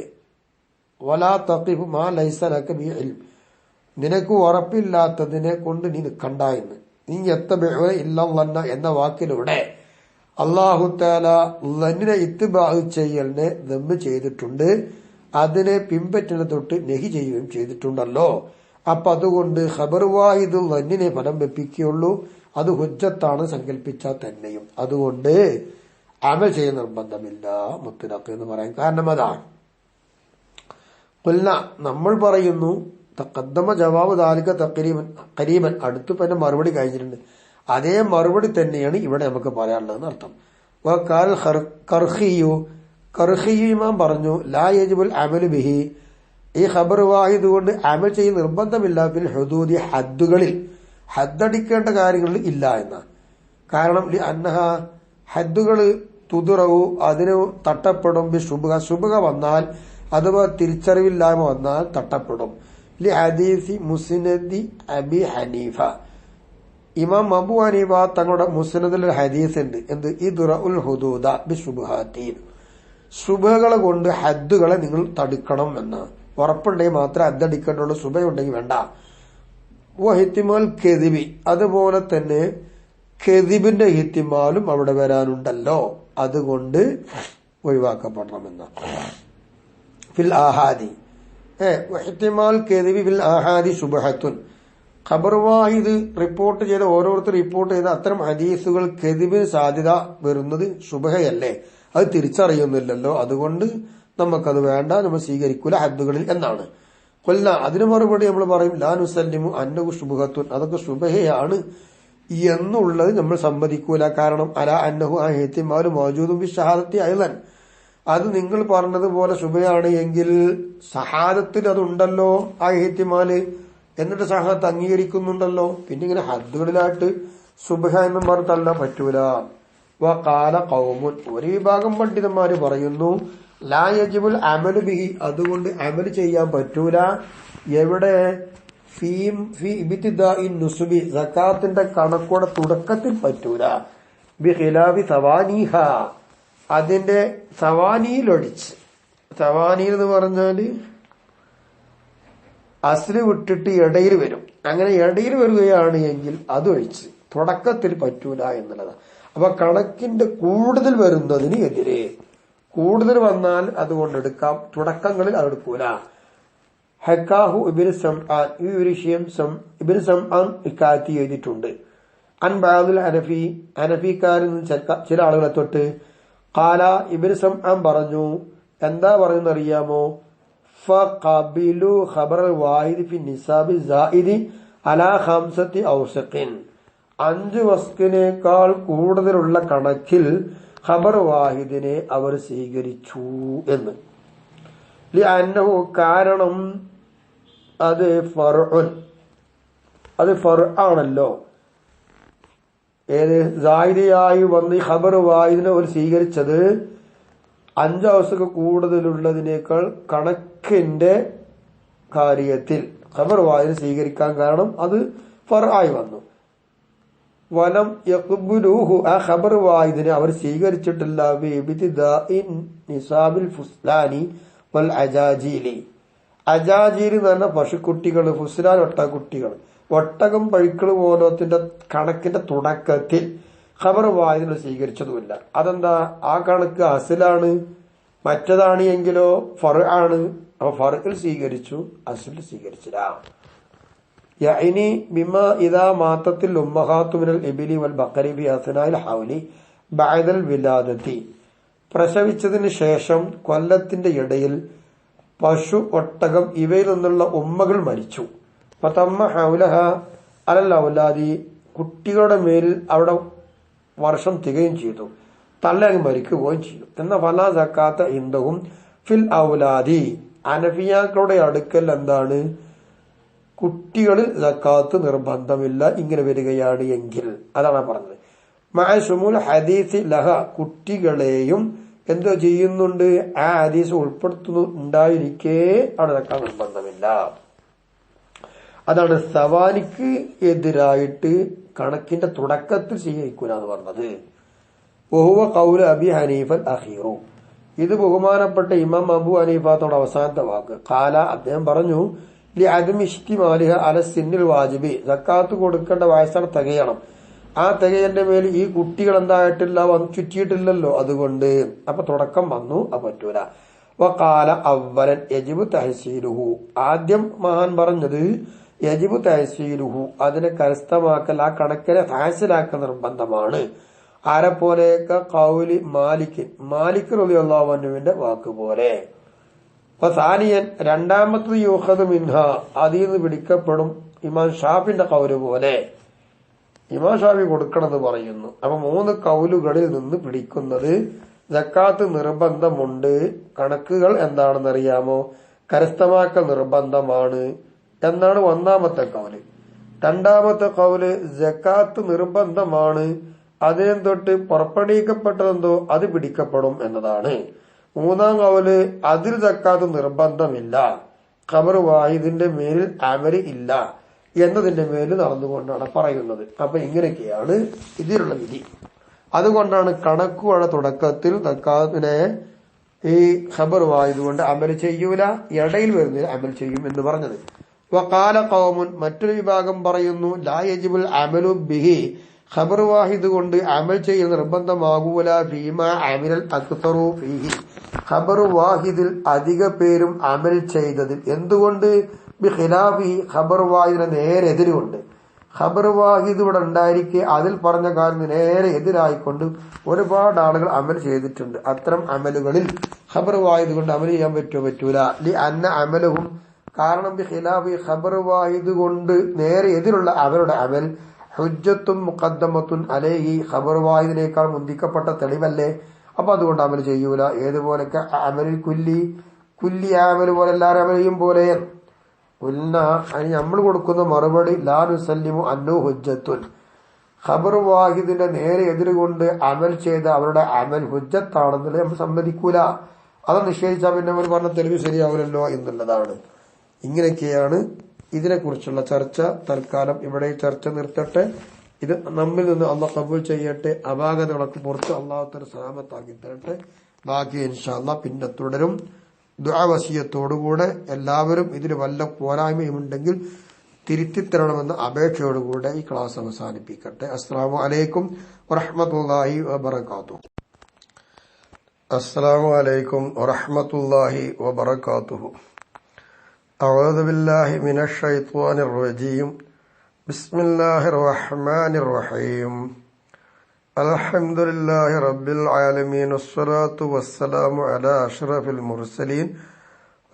വലാ തഖിഫു മാ ലൈസ ലക ബി ഇൽം നിനക്ക് ഉറപ്പില്ലാത്തതിനെ കൊണ്ട് നീ നിൽക്കണ്ട എന്ന്. നീ യത്തബിഉ ഇല്ലാ ലന്ന എന്ന വാക്കിലൂടെ അല്ലാഹു തആല ലന്നിനെ ഇത്തിബാഉ ചെയ്യലിനെ ദമ്മ് ചെയ്തിട്ടുണ്ട്. അതിനെ പിൻപറ്റുന്ന തൊട്ട് നഹി ചെയ്യുകയും ചെയ്തിട്ടുണ്ടല്ലോ. അപ്പൊ അതുകൊണ്ട് ഖബർ വാഹിദ് ലന്നിനെ ഫലം വെപ്പിക്കുകയുള്ളൂ. അത് ഹുജ്ജത്താണ് സങ്കല്പിച്ചാൽ തന്നെയും. അതുകൊണ്ട് അമൽ ചെയ്യുന്ന നിർബന്ധമില്ല മുത്തലഖ് എന്ന് പറയാൻ കാരണം അതാണ്. കൊല്ല നമ്മൾ പറയുന്നു തഖദ്ദമ ജവാബ് ദാലിക ഖരീബൻ അടുത്ത് തന്നെ മറുപടി കഴിഞ്ഞിട്ടുണ്ട്. അതേ മറുപടി തന്നെയാണ് ഇവിടെ നമുക്ക് പറയാനുള്ളതെന്ന് അർത്ഥം. കർഹിയു ഇമാം പറഞ്ഞു ലാ യജിബുൽ അമലു ബിഹി, ഈ ഖബർ വാഹിദ് കൊണ്ട് അമൽ ചെയ്ത് നിർബന്ധമില്ല. ഫിൽ ഹുദൂദി, ഹദ്ദുകളിൽ, ഹദ്ദടിക്കേണ്ട കാര്യങ്ങളിൽ ഇല്ല എന്ന കാരണം അന്നഹ ഹദ്ദുകൾ തുതുറവു, അതിന് തട്ടപ്പെടും. ശുബ്ഹ വന്നാൽ അഥവാ തിരിച്ചറിവില്ലായ്മ വന്നാൽ തട്ടപ്പെടും. ലി ഹദീസി മുസ്നദി അബി ഹനീഫ, ഇമാം അബു ഹനീഫ തങ്ങളുടെ മുസ്നദിൽ ഒരു ഹദീസ് ഉണ്ട്. എന്ത്? ഇദ്റഉൽ ഹുദൂദ ബിശുബ്ഹാതീൻ, ശുബ്ഹകളെ കൊണ്ട് ഹദ്ദുകളെ നിങ്ങൾ തടുക്കണം എന്ന്. ഉറപ്പുണ്ടെങ്കിൽ മാത്രമേ ഹദ്ദടിക്കേണ്ടുള്ളൂ, ശുബ്ഹയുണ്ടെങ്കിൽ വേണ്ട. വഹിത്തിമാൽ കെദിബി, അതുപോലെ തന്നെ കെദിബിന്റെ ഹിത്തിമാലും അവിടെ വരാനുണ്ടല്ലോ, അതുകൊണ്ട് ഒഴിവാക്കപ്പെടണമെന്ന്. ഫിൽ ആഹാദി വഹിത്തിമാൽ കെദിബി ഫിൽ ആഹാദി ശുബ്ഹത്തുൻ, ഖബർ വാഹിദ് റിപ്പോർട്ട് ചെയ്ത ഓരോരുത്തർ റിപ്പോർട്ട് ചെയ്ത അത്തരം ഹദീസുകൾ കെദിബിന് സാധ്യത വരുന്നത് ശുബ്ഹയല്ലേ, അത് തിരിച്ചറിയുന്നില്ലല്ലോ, അതുകൊണ്ട് നമുക്കത് വേണ്ട, നമ്മൾ സ്വീകരിക്കൂല ഹദ്ദുകളിൽ എന്നാണ്. കൊല്ല അതിന് മറുപടി നമ്മൾ പറയും ലാ നുസല്ലിമു അന്നഹു ശുബ്ഹത്തുൻ, അതൊക്കെ ശുബ്ഹയാണ് എന്നുള്ളത് നമ്മൾ സമ്മതിക്കൂല. കാരണം അല അന്നഹു ആ ഇഹ്തിമാലു മൗജൂദുൻ ബി ഷഹാദത്തി അയ്ളൻ, അത് നിങ്ങൾ പറഞ്ഞതുപോലെ ശുബ്ഹയാണ് എങ്കിൽ ഷഹാദത്തിൽ അതുണ്ടല്ലോ ആ ഇഹ്തിമാല്, എന്നിട്ട് ഷഹാദത്ത് അംഗീകരിക്കുന്നുണ്ടല്ലോ, പിന്നെ ഇങ്ങനെ ഹദ്ദുകളിലായിട്ട് ശുബ്ഹ എന്നും പറഞ്ഞല്ല പറ്റൂല. വഖാല ഖൗമുൻ, ഒരു വിഭാഗം പണ്ഡിതന്മാര് പറയുന്നു ലാ യജിബുൽ അമലു ബിഹി, അതുകൊണ്ട് അമൽ ചെയ്യാൻ പറ്റൂല. എവിടെ? ഫീ ഇബ്തിദാഇ നുസുബി, സകാത്തിന്റെ കണക്കോടെ തുടക്കത്തിൽ പറ്റൂല. ബിഖിലാഫി സവാനീഹ, അതിന്റെ സവാനിയിലൊഴിച്ച്. സവാനിയിൽ എന്ന് പറഞ്ഞാല് അസ്ല് വിട്ടിട്ട് ഇടയിൽ വരും. അങ്ങനെ ഇടയിൽ വരികയാണ് എങ്കിൽ അതൊഴിച്ച് തുടക്കത്തിൽ പറ്റൂല എന്നുള്ളതാണ്. അപ്പൊ കണക്കിന്റെ കൂടുതൽ വരുന്നതിന് എതിരെ, കൂടുതൽ വന്നാൽ അതുകൊണ്ടെടുക്കാം, തുടക്കങ്ങളിൽ അതെടുക്കൂല. ഹക്കാഹു ഇബ്നു സംആൻ, ഈ ഒരു വിഷയം ഇബ്നു സംആൻ ഇക്കാലത്ത് എഴുതിയിട്ടുണ്ട്. അൻ ബഅദുൽ ഹനഫി, ഹനഫിക്കാരിൽ നിന്ന് ചില ആളുകളെ തൊട്ട്. ഖാല, ഇബ്നു സംആൻ പറഞ്ഞു, എന്താ പറയുന്നറിയാമോ? ഫഖബിലു ഖബറൽ വാഹിദി ഫി നിസാബി സായിദി അലാ ഖംസത്തി ഔസഖിൻ, 5 വസ്കിനേക്കാൾ കൂടുതലുള്ള കണക്കിൽ ഖബർ വാഹിദിനെ അവർ സ്വീകരിച്ചു എന്ന്. ലിഅന്നഹു, കാരണം അത് ഫർഉൻ, അത് ഫർആണല്ലോ. ഏത്? സായിദിയായി വന്ന് ഈ ഖബർ വാഹിദിനെ അവർ സ്വീകരിച്ചത് 5 അവസ്ഥക്ക് കൂടുതലുള്ളതിനേക്കാൾ കണക്കിന്റെ കാര്യത്തിൽ ഖബർ വാഹിദിനെ സ്വീകരിക്കാൻ കാരണം അത് ഫർആയി വന്നു. വലം യഖ്ബുലൂഹു, ആ ഖബർ വാഹിദിനെ അവർ സ്വീകരിച്ചിട്ടില്ല. ബിഇബ്തിദാഇ നിസാബിൽ ഫുസ്ലാനി വൽ അജാജീലി, അജാജീൽ എന്ന് പറഞ്ഞ പശുക്കുട്ടികൾ, ഫുസ്ലാൻ ഒട്ടകുട്ടികൾ, ഒട്ടകം പഴുക്കള് പോലത്തിന്റെ കണക്കിന്റെ തുടക്കത്തിൽ ഖബർ വാഹിദിനെ സ്വീകരിച്ചതുമില്ല. അതെന്താ? ആ കണക്ക് അസ്ലാണ്, മറ്റതാണ് എങ്കിലോ ഫർആണ്. അപ്പൊ ഫർഇൽ സ്വീകരിച്ചു, അസ്ലിൽ സ്വീകരിച്ചില്ല. യഅനി ബിമാ ഇദാ മാത്തത്തിൽ ഉമ്മഹാത്തു മിനൽ ഇബ്ലി വൽ ബഖരി ഫി അസ്നാഇൽ ഹൗലി ബഅദൽ വിലാദത്തി, പ്രസവിച്ചതിന് ശേഷം കൊല്ലത്തിന്റെ ഇടയിൽ പശു, ഒട്ടകം ഇവയിൽ നിന്നുള്ള ഉമ്മകൾ മരിച്ചു. ഫതമ്മ ഹൗലഹ അലൽ ഔലാദി, കുട്ടികളുടെ മേലിൽ അവിടെ വർഷം തികയും ചെയ്തു, തള്ളങ്ങ് മരിക്കുകയും ചെയ്തു. എന്ന ഫലാ സക്കാത്ത ഇൻദഹും ഫിൽ ഔലാദി, ഹനഫിയാക്കളുടെ അടുക്കൽ എന്താണ്? കുട്ടികളിൽ സക്കാത്ത് നിർബന്ധമില്ല, ഇങ്ങനെ വരികയാണ് എങ്കിൽ. അതാണ് പറഞ്ഞത്. മഅ ശുമൂൽ ഹദീസ് ലഹ, കുട്ടികളെയും എന്തോ ചെയ്യുന്നുണ്ട്, ആ ഹദീസ് ഉൾപ്പെടുത്തുന്നുണ്ടായിരിക്കെ അവിടെ സക്കാത്ത് നിർബന്ധമില്ല. അതാണ് സവാനിക്ക് എതിരായിട്ട് കണക്കിന്റെ തുടക്കത്തിൽ സ്വീകരിക്കൂല എന്ന് പറഞ്ഞത്. വഹുവ ഖൗല അബി ഹനീഫൽ അഖീറു, ഇത് ബഹുമാനപ്പെട്ട ഇമാം അബു ഹനീഫത്തോട് അവസാനത്തെ വാക്ക്. ഖാല, അദ്ദേഹം പറഞ്ഞു, ലി അദമി ഇഷ്തിമാലിഹ അല സിന്നിൽ വാജിബി, സക്കാത്ത് കൊടുക്കേണ്ട വയസ്സാണ് തികയണം. ആ തികയന്റെ മേൽ ഈ കുട്ടികൾ എന്തായിട്ടില്ല, ചുറ്റിയിട്ടില്ലല്ലോ, അതുകൊണ്ട്. അപ്പൊ തുടക്കം വന്നു, അത് പറ്റൂല. വഖാല അവ്വലൻ യജിബു തഹ്സീലുഹു, ആദ്യം മഹാൻ പറഞ്ഞത് യജിബു തഹ്സീലുഹു, അതിനെ കരസ്ഥമാക്കൽ, ആ കണക്കിനെ തഹ്സീലാക്കൽ നിർബന്ധമാണ്. ആരെപ്പോലെയൊക്കെ ഖൗലി മാലിക് റളിയല്ലാഹു അൻഹുവിന്റെ വാക്ക് പോലെ. അപ്പൊ സാനിയൻ രണ്ടാമത്തത് യൂഖദ് മിൻഹ, അതിൽ നിന്ന് പിടിക്കപ്പെടും. ഇമാം ഷാഫിന്റെ കൗല് പോലെ ഇമാം ഷാഫി കൊടുക്കണമെന്ന് പറയുന്നു. അപ്പൊ 3 കൗലുകളിൽ നിന്ന് പിടിക്കുന്നത് സക്കാത്ത് നിർബന്ധമുണ്ട്. കണക്കുകൾ എന്താണെന്നറിയാമോ? കരസ്ഥമാക്കൽ നിർബന്ധമാണ് എന്നാണ് ഒന്നാമത്തെ കൗല്. രണ്ടാമത്തെ കൗല് സക്കാത്ത് നിർബന്ധമാണ്, അതിനെ തൊട്ട് പുറപ്പെടുവിക്കപ്പെട്ടതെന്തോ അത് പിടിക്കപ്പെടും എന്നതാണ്. മൂന്നാം കൗല് അതിൽ സക്കാത്ത് നിർബന്ധമില്ല, ഖബർ വാഹിദിന്റെ മേലിൽ അമല് ഇല്ല എന്നതിന്റെ മേലിൽ നടന്നുകൊണ്ടാണ് പറയുന്നത്. അപ്പൊ ഇങ്ങനെയൊക്കെയാണ് ഇതിലുള്ള വിധി. അതുകൊണ്ടാണ് കണക്കുകളുടെ തുടക്കത്തിൽ സക്കാത്തിനെ ഈ ഖബർ വാഹിദ് കൊണ്ട് അമൽ ചെയ്യൂല, ഇടയിൽ വരുന്നതിൽ അമൽ ചെയ്യും എന്ന് പറഞ്ഞത്. വഖാല ഖൗമുൻ, മറ്റൊരു വിഭാഗം പറയുന്നു, ലാ യജിബുൽ അമലു ബിഹി, ഖബർ വാഹിദ് കൊണ്ട് അമൽ ചെയ്യൽ നിർബന്ധമാകൂല, ഫീമാ അമിലൽ അക്തറു ഫീഹി, ഖബർ വാഹിദിൽ അധിക പേരും അമൽ ചെയ്തതിൽ. എന്തുകൊണ്ട്? ബിഖിലാഫി, ഖബർ വാഹിദിനെ നേരെ എതിരുകൊണ്ട്. ഖബർ വാഹിദ് ഇവിടെ ഉണ്ടായിരിക്കെ അതിൽ പറഞ്ഞ കാര്യം നേരെ എതിരായിക്കൊണ്ട് ഒരുപാട് ആളുകൾ അമൽ ചെയ്തിട്ടുണ്ട്. അത്തരം അമലുകളിൽ ഖബർ വാഹിദ് കൊണ്ട് അമൽ ചെയ്യാൻ പറ്റൂല. ലി അന്ന അമലഹും, കാരണം ബിഖിലാഫി, ഖബർ വാഹിദ് കൊണ്ട് നേരെ എതിരുള്ള അവരുടെ അമൽ ഹുജ്ജത്തും മുഖദ്ദമത്തുൻ അലൈഹി, ഖബർ വാഹിദിനേക്കാൾ മുന്തിക്കപ്പെട്ട തെളിവല്ലേ. അപ്പൊ അതുകൊണ്ട് അമൽ ചെയ്യൂല. ഏതുപോലൊക്കെ അമലിൽ കുല്ലി അമൽ പോലെ എല്ലാവരും അമൽ ചെയ്യും പോലെ. അതിന് നമ്മൾ കൊടുക്കുന്ന മറുപടി ലാ നുസല്ലിമു അന്നു ഹുജ്ജത്തുൻ, ഖബർ വാഹിദിന്റെ നേരെ എതിരുകൊണ്ട് അമൽ ചെയ്ത അവരുടെ അമൽ ഹുജ്ജത്താണെന്നുള്ളത് നമ്മൾ സമ്മതിക്കൂല. അത് നിഷേധിച്ചാൽ പിന്നെ അവർ പറഞ്ഞ തെളിവ് ശരിയാവില്ലല്ലോ എന്നുള്ളതാണ്. ഇങ്ങനെയൊക്കെയാണ് ഇതിനെക്കുറിച്ചുള്ള ചർച്ച. തൽക്കാലം ഇവിടെ ചർച്ച നിർത്തട്ടെ. ഇത് നമ്മിൽ നിന്ന് അള്ളാഹ് ഖബൂൽ ചെയ്യട്ടെ. അപാകതകളൊക്കെ പുറത്ത് അള്ളാഹുത്തര സലാമത്താക്കി തരട്ടെ. ബാക്കി ഇൻഷാ അല്ലാഹ് പിന്നെ തുടരും. ദുആ വസിയത്തോടുകൂടെ എല്ലാവരും ഇതിന് വല്ല പോരായ്മയുമുണ്ടെങ്കിൽ തിരുത്തിത്തരണമെന്ന അപേക്ഷയോടുകൂടെ ഈ ക്ലാസ് അവസാനിപ്പിക്കട്ടെ. അസ്സലാമു അലൈക്കും വറഹ്മത്തുള്ളാഹി വബറകാതുഹു. അസ്സലാമു അലൈക്കും വറഹ്മത്തുള്ളാഹി വബറകാതുഹു. അഊദു ബില്ലാഹി മിനശ് ശൈത്വാനിർ റജീം. ബിസ്മില്ലാഹിർ റഹ്മാനിർ റഹീം. അൽഹംദുലില്ലാഹി റബ്ബിൽ ആലമീൻ വസ്സലാത്തു വസ്സലാമു അലാ അഷ്റഫിൽ മുർസലീൻ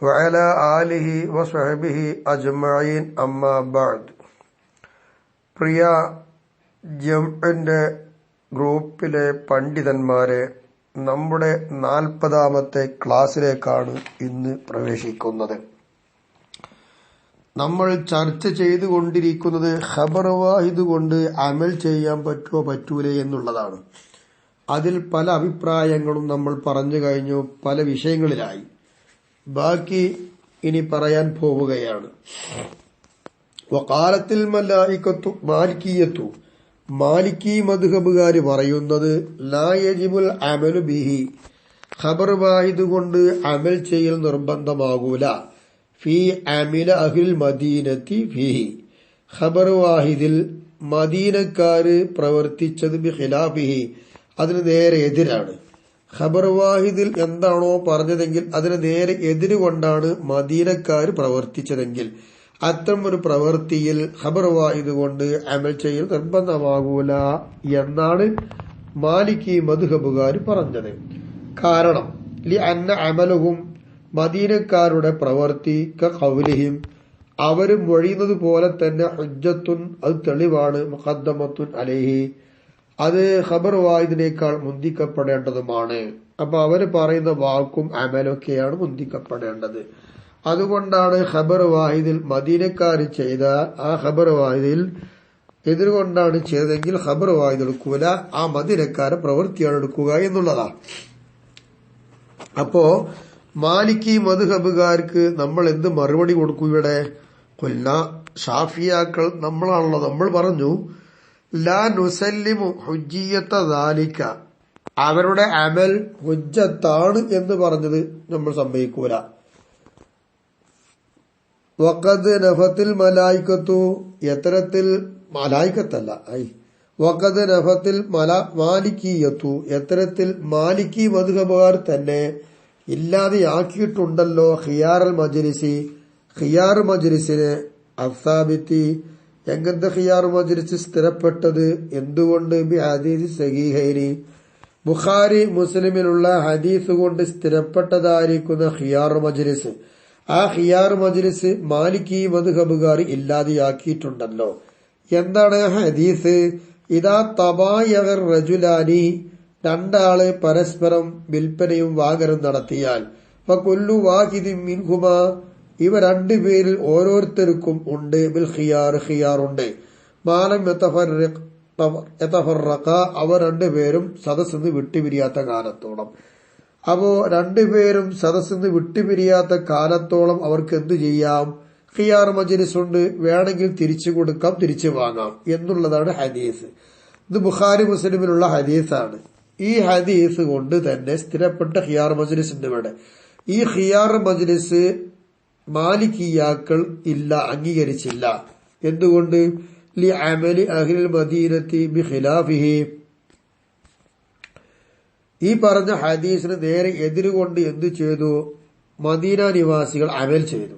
വഅലാ ആലിഹി വസഹ്ബിഹി അജ്മഈൻ. അമ്മാ ബഅദ്. പ്രിയ ജംഇന്റെ ഗ്രൂപ്പിലെ പണ്ഡിതന്മാരെ, നമ്മുടെ 40ാമത്തെ ക്ലാസ്സിലേക്കാണ് ഇന്ന് പ്രവേശിക്കുന്നത്. നമ്മൾ ചർച്ച ചെയ്തുകൊണ്ടിരിക്കുന്നത് ഖബർ വാഹിദ് കൊണ്ട് അമൽ ചെയ്യാൻ പറ്റുമോ പറ്റൂലേ എന്നുള്ളതാണ്. അതിൽ പല അഭിപ്രായങ്ങളും നമ്മൾ പറഞ്ഞു കഴിഞ്ഞു, പല വിഷയങ്ങളിലായി. ബാക്കി ഇനി പറയാൻ പോവുകയാണ്. വഖാലത്തിൽ മലായികത്തു മാലിക്കിയത്തു, മാലിക്കി മദ്ഹബുകാര് പറയുന്നത് ലാ യജിബുൽ അമലു ബിഹി, ഖബർ വാഹിദ് കൊണ്ട് അമൽ ചെയ്യൽ നിർബന്ധമാകൂല. ഫീ അമില അഹ്ലിൽ മദീനത്തി ഫീഹി, ഖബർ വാഹിദിൽ മദീനക്കാര് പ്രവർത്തിച്ചത് ബിഖിലാഫിഹി, അതിന് നേരെ എതിരാണ്. ഖബർ വാഹിദിൽ എന്താണോ പറഞ്ഞതെങ്കിൽ അതിന് നേരെ എതിരുകൊണ്ടാണ് മദീനക്കാര് പ്രവർത്തിച്ചതെങ്കിൽ അത്തരം ഒരു പ്രവൃത്തിയിൽ ഖബർ വാഹിദ് കൊണ്ട് അമൽ ചെയ്യൽ നിർബന്ധമാകൂല എന്നാണ് മാലിക്കി മദ്ഹബുകാർ പറഞ്ഞത്. കാരണം ലി അന്ന അമലുഹും, മദീനക്കാരുടെ പ്രവൃത്തി ഖൗലിഹിം, അവരും മൊഴിയുന്നത് പോലെ തന്നെ ഹുജ്ജത്തുൻ, അത് തെളിവാണ്, മുഖദ്ദമത്തുൻ അലൈഹി, അത് ഖബർ വാഹിദിനേക്കാൾ മുന്തിക്കപ്പെടേണ്ടതുമാണ്. അപ്പൊ അവര് പറയുന്ന വാക്കും അമലൊക്കെയാണ് മുന്തിക്കപ്പെടേണ്ടത്. അതുകൊണ്ടാണ് ഖബർ വാഹിദിൽ മദീനക്കാർ ചെയ്ത ആ ഖബർ വാഹിദിൽ എതിർകൊണ്ടാണ് ചെയ്തതെങ്കിൽ ഖബർ വാഹിദ് എടുക്കൂല, ആ മദീനക്കാരെ പ്രവൃത്തിയാണ് എടുക്കുക എന്നുള്ളതാണ്. അപ്പോ മാലിക്കി മദ്ഹബുകാർക്ക് നമ്മൾ എന്ത് മറുപടി കൊടുക്കും? ഇവിടെ കൊല്ല ഷാഫിയാക്കൾ നമ്മളാണല്ലോ, നമ്മൾ പറഞ്ഞു ലാ നുസല്ലിമു ഹുജ്ജിയത്ത ദാലിക, അവരുടെ അമൽ ഹുജ്ജത്താണ് എന്ന് പറഞ്ഞത് നമ്മൾ സമ്മതിക്കൂല. വഖദ് നഫത്തിൽ മലായിക്കത്തു, എത്തരത്തിൽ മലായിക്കത്തല്ല, വഖദ് നഫത്തിൽ മാലിക്കിയത്തു, എത്തരത്തിൽ മാലിക്കി മദ്ഹബുകാർ തന്നെ ഇല്ലാതെയാക്കിയിട്ടുണ്ടല്ലോ ഖിയാറൽ മജ്ലിസി, ഖിയാർ മജ്ലിസിനെ, അസാബിത്തി, എങ്ങനത്തെ ഖിയാർ മജ്ലിസ് സ്ഥിരപ്പെട്ടത്, എന്തുകൊണ്ട് ബി ഹദീസ് സഹീഹൈനി, ബുഖാരി മുസ്ലിമിലുള്ള ഹദീസ് കൊണ്ട് സ്ഥിരപ്പെട്ടതായിരിക്കുന്ന ഖിയാർ മജ്ലിസ്, ആ ഖിയാർ മജ്ലിസ് മാലിക്കി മദ്ഹബുകാർ ഇല്ലാതെയാക്കിയിട്ടുണ്ടല്ലോ. എന്താണ് ഹദീസ്? ഇദാ തബായഗർ റജുലാനി, രണ്ടാള് പരസ്പരം വിൽപ്പനയും വാങ്ങലും നടത്തിയാൽ, വകുല്ലു വാഹിദിൻ മിൻഹുമാ, ഇവ രണ്ടുപേരിൽ ഓരോരുത്തർക്കും ഉണ്ട് ബിൽ ഖിയാർ, ഖിയാറുണ്ട്. മാലം യതഫറഖ, അവർ രണ്ടുപേരും സദസ്സിന്ന് വിട്ടുപിരിയാത്ത കാലത്തോളം. അപ്പോ രണ്ടുപേരും സദസ്സിന്ന് വിട്ടുപിരിയാത്ത കാലത്തോളം അവർക്ക് എന്തു ചെയ്യാം? ഖിയാർ മജ്ലിസ് ഉണ്ട്, വേണമെങ്കിൽ തിരിച്ചു കൊടുക്കാം, തിരിച്ചു വാങ്ങാം എന്നുള്ളതാണ് ഹദീസ്. ഇത് ബുഖാരി മുസ്ലിമിലുള്ള ഹദീസാണ്. ഈ ഹദീസ് കൊണ്ട് തന്നെ സ്ഥിരപ്പെട്ട ഖിയാർ മജ്ലിസ് ഉണ്ട് ഇവിടെ. ഈ ഖിയാർ മജ്ലിസ് മാലിക്കിയാക്കൾ ഇല്ല, അംഗീകരിച്ചില്ല. എന്തുകൊണ്ട്? ലി അമലി അഹ്ലിൽ മദീനത്തി ബിഖിലാഫിഹി, ഈ പറഞ്ഞ ഹദീസിന് നേരെ എതിരുകൊണ്ട് എന്തു ചെയ്തു? മദീന നിവാസികൾ അമൽ ചെയ്തു.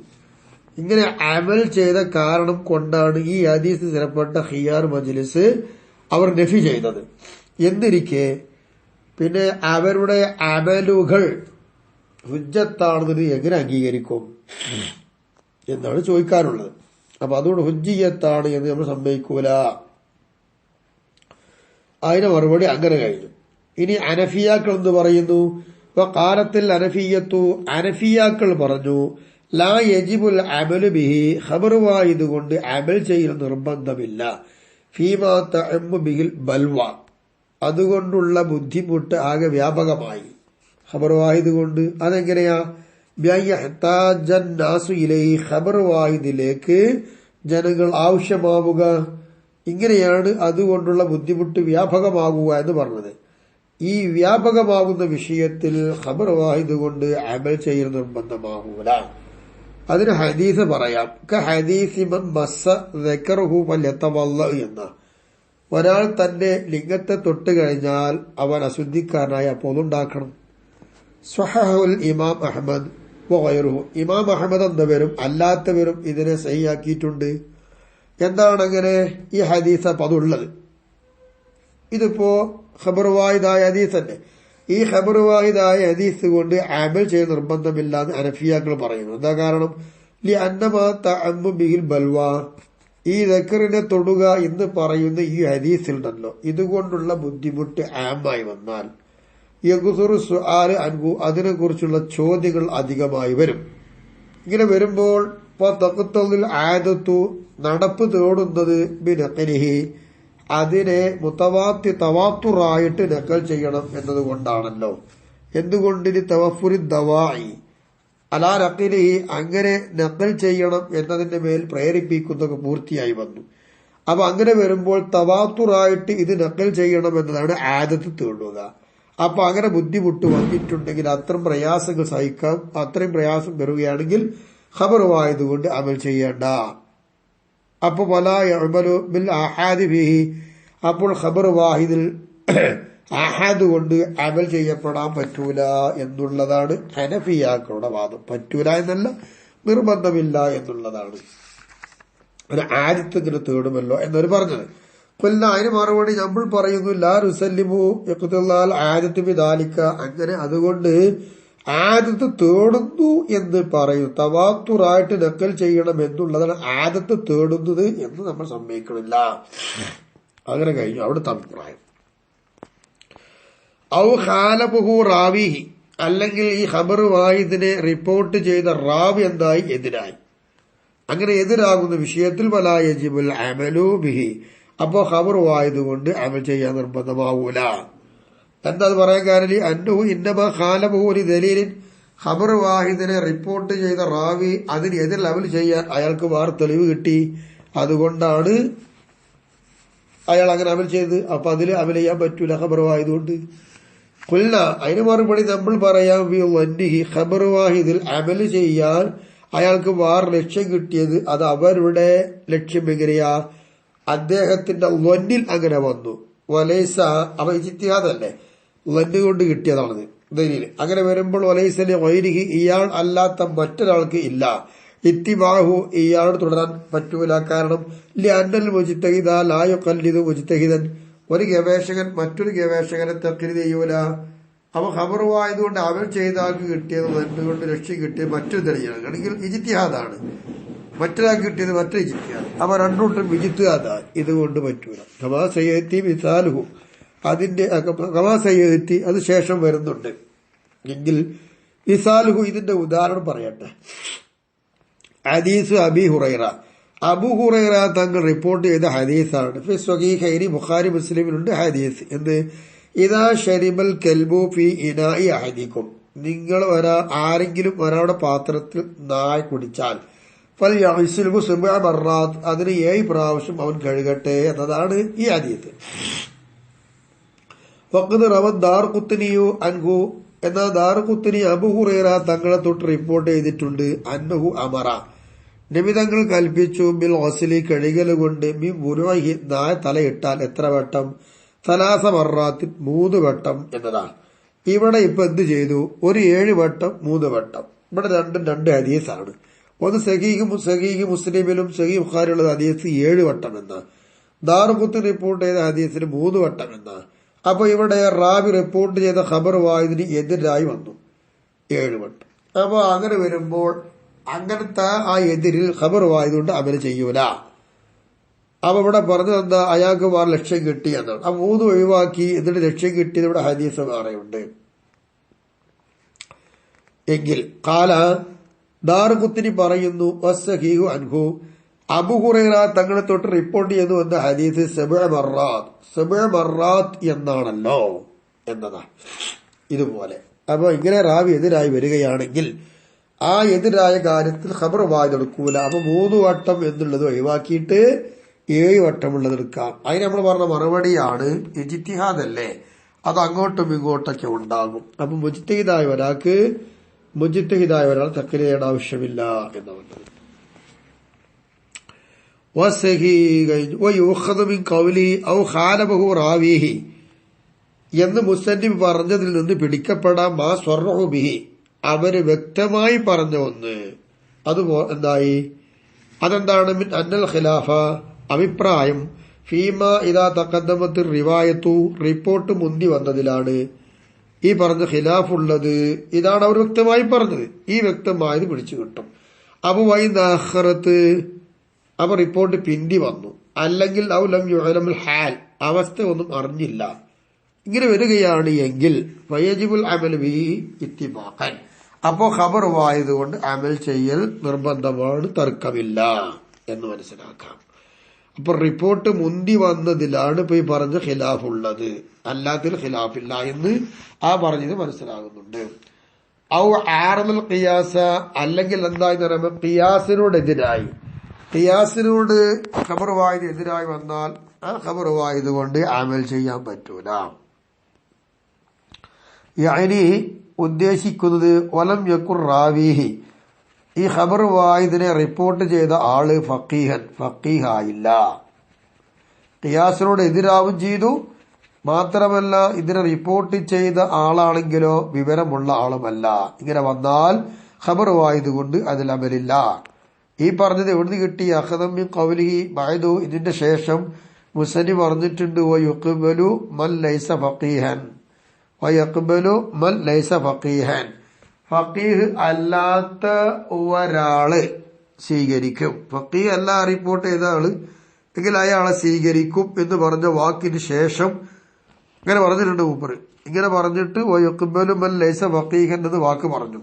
ഇങ്ങനെ അമൽ ചെയ്ത കാരണം കൊണ്ടാണ് ഈ ഹദീസ് സ്ഥിരപ്പെട്ട ഖിയാർ മജ്ലിസ് അവർ നഫി ചെയ്തത്. എന്നിരിക്കെ പിന്നെ അവരുടെ അമലുകൾ ഹുജ്ജത്താണെന്നത് എങ്ങനെ അംഗീകരിക്കും എന്നാണ് ചോദിക്കാനുള്ളത്. അപ്പൊ അതുകൊണ്ട് ഹുജ്ജിയത്താണ് എന്ന് നമ്മൾ സമ്മതിക്കൂല. അതിന് മറുപടി അങ്ങനെ കഴിഞ്ഞു. ഇനി അനഫിയാക്കൾ എന്ന് പറയുന്നു. കാലത്തിൽ അനഫിയത്തു, അനഫിയാക്കൾ പറഞ്ഞു ലാ യജിബുൽ അമലു ബിഹി, ഖബറുവായതുകൊണ്ട് അമൽ ചെയ്യൽ നിർബന്ധമില്ല. ഫീമാ തഅമ്മു ബിഹിൽ ബൽവ, അതുകൊണ്ടുള്ള ബുദ്ധിമുട്ട് ആകെ വ്യാപകമായി. ഖബറുവായതുകൊണ്ട് അതെങ്ങനെയാ? ഖബറുവായതിലേക്ക് ജനങ്ങൾ ആവശ്യമാവുക, ഇങ്ങനെയാണ് അതുകൊണ്ടുള്ള ബുദ്ധിമുട്ട് വ്യാപകമാകുക എന്ന് പറഞ്ഞത്. ഈ വ്യാപകമാകുന്ന വിഷയത്തിൽ ഖബറുവായതുകൊണ്ട് അമൽ ചെയ്യൽ നിർബന്ധമാകൂല. അതിന് ഹദീസ് പറയാം. എന്ന ഒരാൾ തന്റെ ലിംഗത്തെ തൊട്ട് കഴിഞ്ഞാൽ അവൻ അശുദ്ധിക്കാരനായി അപ്പോൾ ഉണ്ടാക്കണം. സ്വഹഹുൽ ഇമാം അഹ്മദ് വഗൈറുഹു, ഇമാം അഹ്മദ് എന്നവരും അല്ലാത്തവരും ഇതിനെ സഹിയാക്കിയിട്ടുണ്ട്. എന്താണ് അങ്ങനെ ഈ ഹദീസ് പതുള്ളത്? ഇതിപ്പോ ഖബറുവാഹിദായ ഹദീസ് തന്നെ. ഈ ഖബറുവാഹിദായ ഹദീസ് കൊണ്ട് അമൽ ചെയ്ത് നിർബന്ധമില്ല എന്ന് അനഫിയാക്കൾ പറയുന്നു. എന്താ കാരണം? ലി അന്നമാ തഅമ്മു ബിഹിൽ ബൽവ, ഈ ദക്കറിനെ തൊടുക എന്ന് പറയുന്ന ഈ ഹദീസിലുണ്ടല്ലോ, ഇതുകൊണ്ടുള്ള ബുദ്ധിമുട്ട് ആമായി വന്നാൽ യഗ്സുറു സുആൽ അൻഹു, അതിനെ കുറിച്ചുള്ള ചോദ്യങ്ങൾ അധികമായി വരും. ഇങ്ങനെ വരുമ്പോൾ തഖ്തദിൽ ആദത്തു, നടപ്പ് തേടുന്നത് ബിനഖലിഹി, അതിനെ തവാത്തുറായിട്ട് നക്കൽ ചെയ്യണം എന്നതുകൊണ്ടാണല്ലോ. എന്തുകൊണ്ടിന് തവഫുരി ദവാഇ അലാ നഖലിഹി, അങ്ങനെ നക്കൽ ചെയ്യണം എന്നതിന്റെ മേൽ പ്രേരിപ്പിക്കുന്നതൊക്കെ പൂർത്തിയായി വന്നു. അപ്പൊ അങ്ങനെ വരുമ്പോൾ തവാത്തുറായിട്ട് ഇത് നക്കൽ ചെയ്യണം എന്നതാണ് ആദത്ത് തേടുക. അപ്പൊ അങ്ങനെ ബുദ്ധിമുട്ട് വന്നിട്ടുണ്ടെങ്കിൽ അത്രയും പ്രയാസങ്ങൾ സഹിക്കാം. അത്രയും പ്രയാസം വരികയാണെങ്കിൽ ഖബറുവായതുകൊണ്ട് അമൽ ചെയ്യേണ്ട. അപ്പൊ വലാ യഅമലു ബിൽ ആഹാദി ഫീഹി, അപ്പോൾ ഖബർ വാഹിദിൽ ആഹാദ് കൊണ്ട് അമൽ ചെയ്യപ്പെടാൻ പറ്റൂല എന്നുള്ളതാണ് ഹനഫിയാക്കളുടെ വാദം. പറ്റൂല എന്നല്ല, നിർബന്ധമില്ല എന്നുള്ളതാണ്. ഒരു ആദിത്യത്തിന് തേടുമല്ലോ എന്നൊരു പറഞ്ഞത്. കൊല്ല അതിന് മറുപടി നമ്മൾ പറയുന്നു ലാ റുസല്ലിമു യഖ്തലാൽ ആദത്ത് ബിദാലിക, അങ്ങനെ അതുകൊണ്ട് ആദത്ത് തേടുന്നു എന്ന് പറയും. തവാത്തുറായിട്ട് നക്കൽ ചെയ്യണം എന്നുള്ളതാണ് ആദത്ത് തേടുന്നത് എന്ന് നമ്മൾ സമ്മതിക്കണില്ല. അങ്ങനെ കഴിഞ്ഞു അവിടുത്തെ അഭിപ്രായം. ഔ ഖാലബഹു റാവിഹി, അല്ലെങ്കിൽ ഈ ഖബർ വാഹിദിനെ റിപ്പോർട്ട് ചെയ്ത റാവി എന്തായി? എതിരായി. അങ്ങനെ എതിരാകുന്ന വിഷയത്തിൽ വലാ യജിബുൽ അമലു ബിഹി, അപ്പോ ഖബർ വാഹിദുകൊണ്ട് അമൽ ചെയ്യാൻ നിർബന്ധമാവൂല. എന്താ പറയാൻ കാരണം? അന്നഹു ഇന്നമാ ഖാലബഹു ലി ദലീലിൻ, ഖബർ വാഹിദിനെ റിപ്പോർട്ട് ചെയ്ത റാവി അതിന് എതിർ അമൽ ചെയ്യാൻ അയാൾക്ക് വേറെ തെളിവ് കിട്ടി, അതുകൊണ്ടാണ് അയാൾ അങ്ങനെ അമൽ ചെയ്ത്. അപ്പൊ അതിൽ അമൽ ചെയ്യാൻ പറ്റൂല ഖബർ വാഹിദുകൊണ്ട്. ഖുൽന, അതിന് മറുപടി നമ്മൾ പറയാം വന്നിഹി, ഖബർ വാഹിദിൽ അമൽ ചെയ്യാൻ അയാൾക്ക് വേറെ ലക്ഷ്യം കിട്ടിയത് അത് അവരുടെ ലക്ഷ്യം എങ്ങനെയാ? അദ്ദേഹത്തിന്റെ വന്നിൽ അങ്ങനെ വന്നു. വലൈസ, അവ ഇജ്തിഹാദല്ലേ, വന്ന് കൊണ്ട് കിട്ടിയതാണത് ദലീൽ. അങ്ങനെ വരുമ്പോൾ വലൈസലി ഗൈരിഹി, ഇയാൾ അല്ലാത്ത മറ്റൊരാൾക്ക് ഇല്ല ഇത്തിബാഹു, ഇയാളോട് തുടരാൻ പറ്റൂല. കാരണം ലി അന്നൽ മുജ്തഹിദ ലാ യുഖല്ലിദു മുജ്തഹിദൻ, ഒരു ഗവേഷകൻ മറ്റൊരു ഗവേഷകനെ തഖ്ലീദ് ചെയ്യൂല. അപ്പൊ ഖബറുവായതുകൊണ്ട് അവൻ ചെയ്ത ആൾക്ക് കിട്ടിയത് എന്തുകൊണ്ട് രക്ഷ കിട്ടിയത് മറ്റൊരു തെളിയാണ്. അല്ലെങ്കിൽ ഇജ്തിഹാദാണ്, മറ്റൊരാൾക്ക് കിട്ടിയത് മറ്റൊരു ഇജ്തിഹാദ്. അപ്പൊ രണ്ടുകൂട്ടം ഇജ്തിഹാദാണ്. ഇതുകൊണ്ട് പറ്റൂല. കമാ സയ്യത്തി മിസാലുഹു, അതിന്റെ കമാ സയ്യത്തി അത് ശേഷം വരുന്നുണ്ട് എങ്കിൽ മിസാലുഹു ഇതിന്റെ ഉദാഹരണം പറയട്ടെ. ഹദീസ് അബി ഹുറൈറ, അബു ഹുറൈറ തങ്ങൾ റിപ്പോർട്ട് ചെയ്ത ഹദീസാണ്. ഫി സ്വഹീഹൈനി, ബുഖാരി മുസ്ലിമിലുണ്ട് ഹദീസ്. എന്ത്? ഇദാ ശരിബൽ കൽബു ഫി ഇനാഇ അഹദിക്കും, നിങ്ങൾ ആരെങ്കിലും ഒരാളുടെ പാത്രത്തിൽ നായ കുടിച്ചാൽ ഫൽ യഗ്സിൽഹു സബ്അ മർറാത്ത്, അതിന് 7 പ്രാവശ്യം അവൻ കഴുകട്ടെ എന്നതാണ് ഈ ഹദീസ്. വഖദ് റവദ് ദാർഖുത്നിയു അൻഹു, എന്നാൽ ദാർഖുത്നി അബൂ ഹുറൈറ തങ്ങളെ തൊട്ട് റിപ്പോർട്ട് ചെയ്തിട്ടുണ്ട്. അന്നഹു അമറ, നബി തങ്ങൾ കൽപ്പിച്ചു ബിൽ ഗസ്ലി, കഴുകൽ കൊണ്ട്, മിൻ ബുനുഇഹി, നായ തലയിട്ടാൽ എത്ര വട്ടം? 3 മർറാത്തിൽ, 3 വട്ടം എന്നതാണ്. ഇവിടെ ഇപ്പൊ എന്ത് ചെയ്തു? ഒരു 7 വട്ടം 3 വട്ടം. ഇവിടെ രണ്ടും 2 ഹദീസാണ്. ഒന്ന് സഹീഹ് മുസ്ലിമിലും സഹീഹ് ബുഖാരിയുള്ള ഹദീസ് 7 വട്ടം എന്ന, ദാർഖുത്നി റിപ്പോർട്ട് ചെയ്ത ഹദീസിന് 3 വട്ടം എന്ന. അപ്പൊ ഇവിടെ റാബി റിപ്പോർട്ട് ചെയ്ത ഖബർ വാഹിദിന് എതിരായി വന്നു 7 വട്ടം. അപ്പൊ അങ്ങനെ വരുമ്പോൾ അങ്ങനത്തെ ആ എതിരിൽ ഖബർ വാഹിദുകൊണ്ട് അമല് ചെയ്യൂല. അപ്പൊ ഇവിടെ പറഞ്ഞത് എന്താ? അയാൾക്ക് 6 ലക്ഷം കിട്ടി എന്നാണ്. ആ 3 ഒഴിവാക്കി, എന്നിട്ട് ലക്ഷം കിട്ടിയത് ഇവിടെ ഹദീസ് വേറെയുണ്ട് എങ്കിൽ കാല ദാർഖുത്നി പറയുന്നു വസ്സഹീഹു അൻഹു, അബൂ ഹുറൈറ തങ്ങളെ തൊട്ട് റിപ്പോർട്ട് ചെയ്തു എന്ന ഹദീസ് 7 മർറാത്ത് എന്നാണല്ലോ എന്നതാ. ഇതുപോലെ അപ്പൊ ഇങ്ങനെ റാവി എതിരായി വരികയാണെങ്കിൽ ആ എതിരായ കാര്യത്തിൽ ഖബർ വായിതെടുക്കൂല. അപ്പൊ 3 വട്ടം എന്നുള്ളത് ഒഴിവാക്കിയിട്ട് 7 വട്ടമുള്ളത് എടുക്കാം. അതിന് നമ്മൾ പറഞ്ഞ മറുപടിയാണ് ഇജ്തിഹാദല്ലേ, അത് അങ്ങോട്ടും ഇങ്ങോട്ടൊക്കെ ഉണ്ടാകും. അപ്പൊ മുജ്തഹിദായ ഒരാൾ തഖ്ലീദ് ചെയ്യേണ്ട ആവശ്യമില്ല എന്ന് പറഞ്ഞത്. എന്ന് മുസന്നിഫ് പറഞ്ഞതിൽ നിന്ന് പിടിക്കപ്പെടാം മാ സ്വറഹു ബിഹി, അവര് വ്യക്തമായി പറഞ്ഞ ഒന്ന്. അത് എന്തായി? അതെന്താണ്? മിൻ അന്നൽ ഖിലാഫ, അഭിപ്രായം, ഫീമ ഇദാ തഖദ്ദമത്ത് റിവായത്തു, റിപ്പോർട്ട് മുന്തി വന്നതിലാണ് ഈ പറഞ്ഞ ഖിലാഫുള്ളത്. ഇതാണ് അവർ വ്യക്തമായി പറഞ്ഞത്. ഈ വ്യക്തമായത് പിടിച്ചു കിട്ടും. അപ്പൊ വൈനാഖറത്ത്, അപ്പൊ റിപ്പോർട്ട് പിന്തി വന്നു. അല്ലെങ്കിൽ ഔ ലം യുഅലമുൽ ഹാൽ, അവസ്ഥ ഒന്നും അറിഞ്ഞില്ല. ഇങ്ങനെ വരികയാണ് എങ്കിൽ വയജിബുൽ അമൽ ബിഹി ഇത്തിബാഖൻ, അപ്പോ ഖബർ വായതുകൊണ്ട് അമൽ ചെയ്യൽ നിർബന്ധമാണ്, തർക്കമില്ല എന്ന് മനസ്സിലാക്കാം. അപ്പൊ റിപ്പോർട്ട് മുന്തി വന്നതിലാണ് ഇപ്പൊ ഈ പറഞ്ഞ ഖിലാഫ് ഉള്ളത്, അല്ലാത്തതിൽ ഖിലാഫില്ല എന്ന് ആ പറഞ്ഞത് മനസ്സിലാകുന്നുണ്ട്. ഔ ആറൽ ഖിയാസ, അല്ലെങ്കിൽ എന്താന്ന് പറയുമ്പോൾ ഖിയാസിനോട് ഖബർ വായത് എതിരായി വന്നാൽ ആ ഖബർ വായത് കൊണ്ട് അമൽ ചെയ്യാൻ പറ്റൂല. യഅനി ഉദ്ദേശിക്കുന്നത് വലം യകുർ റാവീഹി, ഈ ഖബർ വായിദിനെ റിപ്പോർട്ട് ചെയ്ത ആള് ഫഖീഹായില്ല. ഖിയാസിനോട് എതിരാവും ചെയ്തു, മാത്രമല്ല ഇതിനെ റിപ്പോർട്ട് ചെയ്ത ആളാണെങ്കിലോ വിവരമുള്ള ആളുമല്ല. ഇങ്ങനെ വന്നാൽ ഖബർ വായിദ് കൊണ്ട് അതിൽ അമലില്ല. ഈ പറഞ്ഞത് എവിടുന്ന് കിട്ടി? അഖദം മിൻ ഖൗലിഹി ബഅദു, ഇതിന്റെ ശേഷം മുസനി പറഞ്ഞിട്ടുണ്ട് വയുഖ്ബലു മൻ ലൈസ ഫഖീഹൻ, ഫഖീഹ് അല്ലാത്ത ഒരാള് സ്വീകരിക്കും. ഫഖീഹ് അല്ല റിപ്പോർട്ട് ചെയ്ത ആള് എങ്കിൽ അയാളെ സ്വീകരിക്കും എന്ന് പറഞ്ഞ വാക്കിന് ശേഷം ഇങ്ങനെ പറഞ്ഞിട്ടുണ്ട് മൂപ്പർ. ഇങ്ങനെ പറഞ്ഞിട്ട് വയുഖ്ബലു മൻ ലൈസ ഫഖീഹൻ എന്ന് വാക്ക് പറഞ്ഞു.